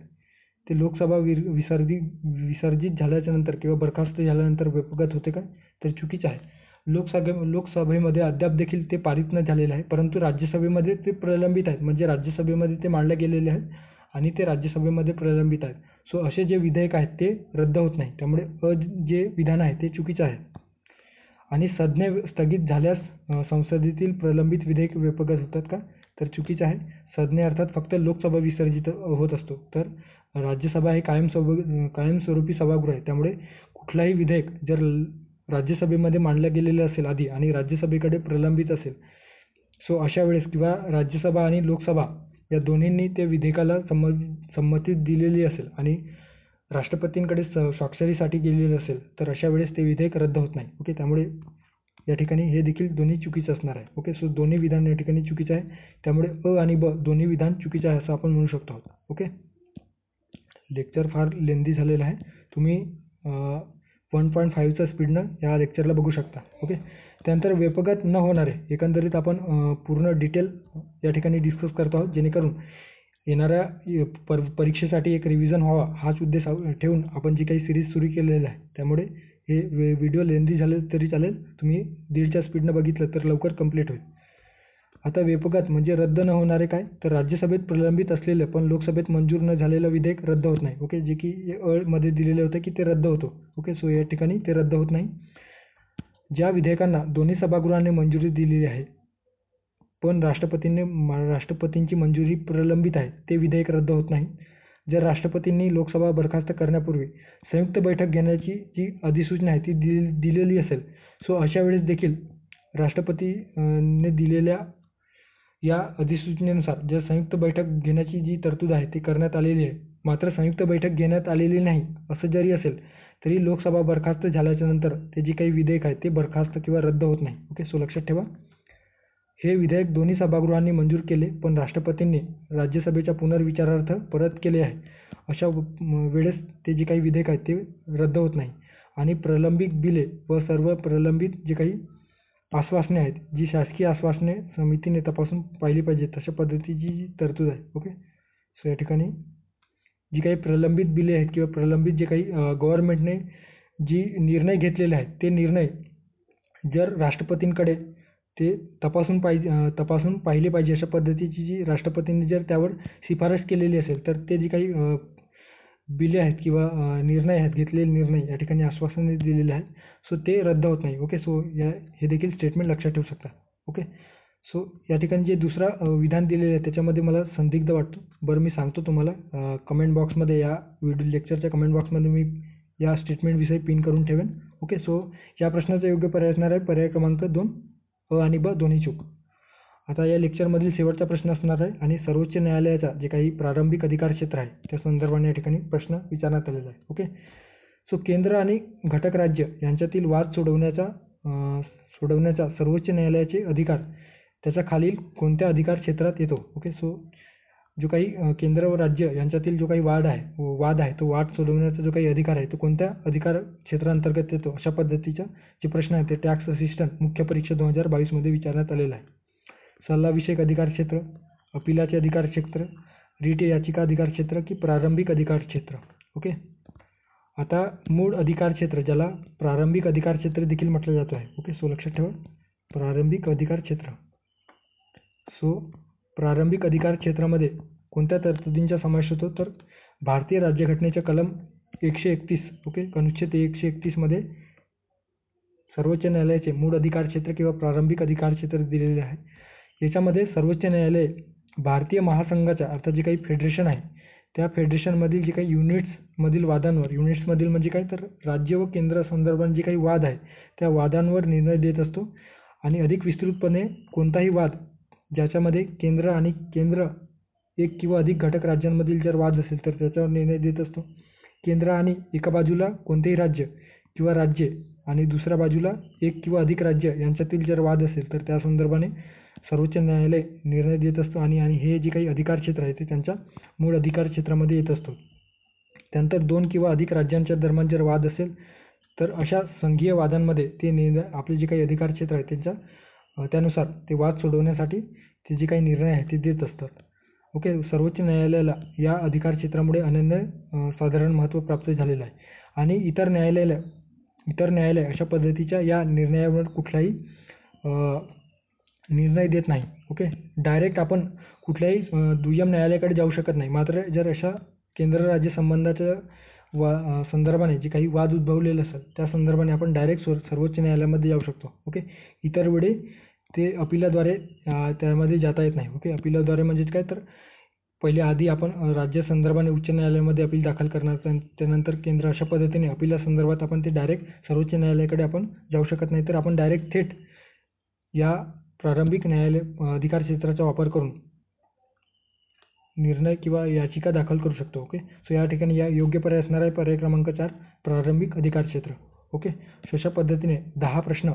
ते लोकसभा विसर्जित झाल्याच्या नंतर किंवा बरखास्त झाल्यानंतर व्यपगत होते का, तर चुकीचं आहे. लोकसभेमध्ये अद्याप देखील ते पारित न झालेले आहे परंतु राज्यसभेमध्ये ते प्रलंबित आहेत, म्हणजे राज्यसभेमध्ये ते मांडले गेलेले आहेत आणि ते राज्यसभेमध्ये प्रलंबित आहेत. सो असे जे विधेयक आहेत ते रद्द होत नाही, त्यामुळे जे विधान आहे ते चुकीचं आहे. आणि संज्ञा स्थगित झाल्यास संसदेतील प्रलंबित विधेयक व्यपगत होतात का, तर चुकीचं आहे. संज्ञा अर्थात फक्त लोकसभा विसर्जित होत असतो, तर राज्यसभा हे कायमस्वरूपी सभागृह आहे, त्यामुळे कुठलाही विधेयक जर राज्यसभेमध्ये मांडलं गेलेलं असेल आधी आणि राज्यसभेकडे प्रलंबित असेल, सो अशा वेळेस किंवा राज्यसभा आणि लोकसभा या दोन्हींनी ते विधेयकाला संमती दिलेली असेल आणि राष्ट्रपतींकडे स्वाक्षरीसाठी गेलेलं असेल तर अशा वेळेस ते विधेयक रद्द होत नाही. ओके. त्यामुळे या ठिकाणी हे देखील दोन्ही चुकीचं असणार आहे. ओके. सो दोन्ही विधान या ठिकाणी चुकीचं आहे, त्यामुळे आणि दोन्ही विधान चुकीचं आहे असं आपण म्हणू शकतो. ओके. लेक्चर फार लेंदी झालेलं आहे, तुम्ही 1.5च्या स्पीडनं या लेक्चरला बघू शकता. ओके. त्यानंतर व्यपगत न होणारे, एकंदरीत आपण पूर्ण डिटेल या ठिकाणी डिस्कस करतो आहोत जेणेकरून येणाऱ्या परीक्षेसाठी एक रिव्हिजन व्हावा हाच उद्देश ठेवून आपण जी काही सिरीज सुरू केलेली आहे, त्यामुळे हे व्हिडिओ लेंदी झाले तरी चालेल, तुम्ही 1.5च्या स्पीडनं बघितलं तर लवकर कंप्लीट होईल. आता वेपघात म्हणजे रद्द न होणारे काय, तर राज्यसभेत प्रलंबित असलेलं पण लोकसभेत मंजूर न झालेलं विधेयक रद्द होत नाही. ओके, जे की मध्ये दिलेलं होतं की ते रद्द होतं. ओके, सो या ठिकाणी ते रद्द होत नाही. ज्या विधेयकांना दोन्ही सभागृहांनी मंजुरी दिलेली आहे पण राष्ट्रपतींची मंजुरी प्रलंबित आहे, ते विधेयक रद्द होत नाही. जर राष्ट्रपतींनी लोकसभा बरखास्त करण्यापूर्वी संयुक्त बैठक घेण्याची जी अधिसूचना आहे ती दिलेली असेल, सो अशा वेळेस देखील राष्ट्रपतीने दिलेल्या या अधिसूचनेनुसार जर संयुक्त बैठक घेण्याची जी तरतूद आहे ती करण्यात आलेली आहे, मात्र संयुक्त बैठक घेण्यात आलेली नाही असं जरी असेल तरी लोकसभा बरखास्त झाल्याच्या नंतर ते जे काही विधेयक आहे ते बरखास्त किंवा रद्द होत नाही. ओके, सो लक्षात ठेवा, हे विधेयक दोन्ही सभागृहांनी मंजूर केले पण राष्ट्रपतींनी राज्यसभेच्या पुनर्विचारार्थ परत केले आहे, अशा वेळेस ते जे काही विधेयक आहे ते रद्द होत नाही. आणि प्रलंबित बिले व सर्व प्रलंबित जे काही आश्वासने आहेत, जी शासकीय आश्वासने समितीने तपासून पाहिली पाहिजेत अशा पद्धतीची जी तरतूद आहे. ओके, सो या ठिकाणी जी काही प्रलंबित बिले आहेत किंवा प्रलंबित जे काही गव्हर्नमेंटने जी निर्णय घेतलेले आहेत ते निर्णय जर राष्ट्रपतींकडे ते तपासून पाहिले पाहिजे अशा पद्धतीची जी राष्ट्रपतींनी जर त्यावर शिफारस केलेली असेल तर ते जी काही बिले आहेत किंवा निर्णय आहेत, घेतलेले निर्णय या ठिकाणी आश्वासने दिलेले आहेत, सो ते रद्द होत नाही. ओके, सो हे देखील स्टेटमेंट लक्षात ठेवू शकता. ओके, सो या ठिकाणी जे दुसरा विधान दिलेलं आहे त्याच्यामध्ये मला संदिग्ध वाटतो. बरं, मी सांगतो तुम्हाला कमेंट बॉक्समध्ये, या व्हिडिओ लेक्चरच्या कमेंट बॉक्समध्ये मी या स्टेटमेंटविषयी पिन करून ठेवेन. ओके, सो या प्रश्नाचा योग्य पर्याय असणार आहे पर्याय क्रमांक 2, अ आणि ब दोन्ही चूक. आता या लेक्चरमधील शेवटचा प्रश्न असणार आहे आणि सर्वोच्च न्यायालयाचा जे काही प्रारंभिक अधिकार क्षेत्र आहे त्या संदर्भाने या ठिकाणी प्रश्न विचारण्यात आलेला आहे. ओके, सो केंद्र आणि घटक राज्य यांच्यातील वाद सोडवण्याचा सर्वोच्च न्यायालयाचे अधिकार त्याच्या खालील कोणत्या अधिकार क्षेत्रात येतो. ओके, सो जो काही केंद्र व राज्य यांच्यातील जो काही वाद आहे तो वाद सोडवण्याचा जो काही अधिकार आहे तो कोणत्या अधिकार क्षेत्रांतर्गत येतो, अशा पद्धतीचा जे प्रश्न आहे ते टॅक्स असिस्टंट मुख्य परीक्षा 2022 मध्ये विचारण्यात आलेला आहे. सल्लाविषयक अधिकार क्षेत्र, अपिलाचे अधिकार क्षेत्र, रिट याचिका अधिकार क्षेत्र की प्रारंभिक अधिकार क्षेत्र. ओके, आता मूळ अधिकार क्षेत्र ज्याला प्रारंभिक अधिकार क्षेत्र देखील म्हटलं जात आहे. ओके, सो लक्षात ठेवा, प्रारंभिक अधिकार क्षेत्र. सो प्रारंभिक अधिकार क्षेत्रामध्ये कोणत्या तरतुदींचा समावेश होतो, तर भारतीय राज्यघटनेच्या कलम 131, ओके, अनुच्छेद 131 मध्ये सर्वोच्च न्यायालयाचे मूळ अधिकार क्षेत्र किंवा प्रारंभिक अधिकार क्षेत्र दिलेले आहे. याच्यामध्ये सर्वोच्च न्यायालय भारतीय महासंघाच्या अर्थात जे काही फेडरेशन आहे त्या फेडरेशनमधील जे काही युनिट्समधील वादांवर, युनिट्समधील म्हणजे काय तर राज्य व केंद्र संदर्भात जे काही वाद आहे त्या वादांवर निर्णय देत असतो. आणि अधिक विस्तृतपणे कोणताही वाद ज्याच्यामध्ये केंद्र एक किंवा अधिक घटक राज्यांमधील जर वाद असेल तर त्याच्यावर निर्णय देत असतो. केंद्र आणि एका बाजूला कोणतेही राज्य किंवा राज्ये आणि दुसऱ्या बाजूला एक किंवा अधिक राज्य यांच्यातील जर वाद असेल तर त्या संदर्भाने सर्वोच्च न्यायालय निर्णय देत असतो. आणि हे जे काही अधिकार क्षेत्र आहे ते त्यांच्या मूळ अधिकार क्षेत्रामध्ये येत असतो. त्यानंतर 2 किंवा अधिक राज्यांच्या दरम्यान जर वाद असेल तर अशा संघीय वादांमध्ये ते निर्णय आपले जे काही अधिकार क्षेत्र आहे त्यानुसार ते वाद सोडवण्यासाठी ते जे काही निर्णय आहे ते देत असतात. ओके, सर्वोच्च न्यायालयाला या अधिकार क्षेत्रामुळे अनन्य साधारण महत्त्व प्राप्त झालेलं आहे. आणि इतर न्यायालय अशा पद्धतीच्या या निर्णयावर कुठलाही निर्णय देत नाही. ओके, डायरेक्ट आपण कुठल्याही दुय्यम न्यायालयाकडे जाऊ शकत नाही. मात्र जर अशा केंद्र राज्य संबंधाच्या संदर्भाने जे काही वाद उद्भवलेले असतात त्या संदर्भाने आपण डायरेक्ट सर्वोच्च न्यायालयामध्ये जाऊ शकतो. ओके, इतर वेळी ते अपिलाद्वारे त्यामध्ये जाता येत नाही. ओके, अपिलाद्वारे म्हणजे काय तर पहिले आधी आपण राज्य संदर्भाने उच्च न्यायालयामध्ये अपील दाखल करणार, त्यानंतर केंद्र, अशा पद्धतीने अपिला संदर्भात आपण ते डायरेक्ट सर्वोच्च न्यायालयाकडे आपण जाऊ शकत नाही. तर आपण डायरेक्ट थेट या प्रारंभिक न्यायालय अधिकार क्षेत्राचा वापर करून निर्णय किंवा याचिका दाखल करू शकतो. ओके, सो या ठिकाणी या योग्य पर्याय असणार आहे पर्याय क्रमांक 4, प्रारंभिक अधिकार क्षेत्र. ओके, अशा पद्धतीने 10 प्रश्न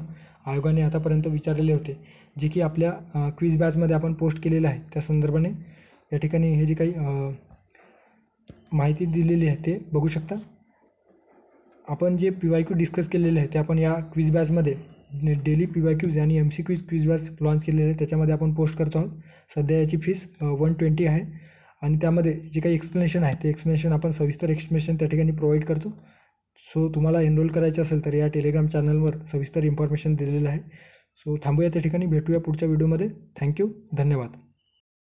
आयोगाने आतापर्यंत विचारलेले होते जे की आपल्या क्विज बॅचमध्ये आपण पोस्ट केलेले आहे. त्या संदर्भाने या ठिकाणी हे जे काही माहिती दिलेली आहे ते बघू शकता. आपण जे PYQ डिस्कस केलेले आहे ते आपण या क्विज बॅचमध्ये डेली PYQज आणि MCQ क्विज बॅच लॉन्च केलेले आहे त्याच्यामध्ये आपण पोस्ट करतो आहोत. सध्या याची फीस 120 आहे आणि त्यामध्ये जे काही एक्सप्लेनेशन आहे ते एक्सप्लेनेशन आपण सविस्तर एक्सप्लेनेशन त्या ठिकाणी प्रोव्हाइड करतो. सो तुम्हाला एनरोल करायचे असेल तर या टेलिग्राम चॅनलवर सविस्तर इन्फॉर्मेशन दिलेलं आहे. सो थांबूया त्या ठिकाणी, भेटूया पुढच्या व्हिडिओमध्ये. थँक्यू, धन्यवाद.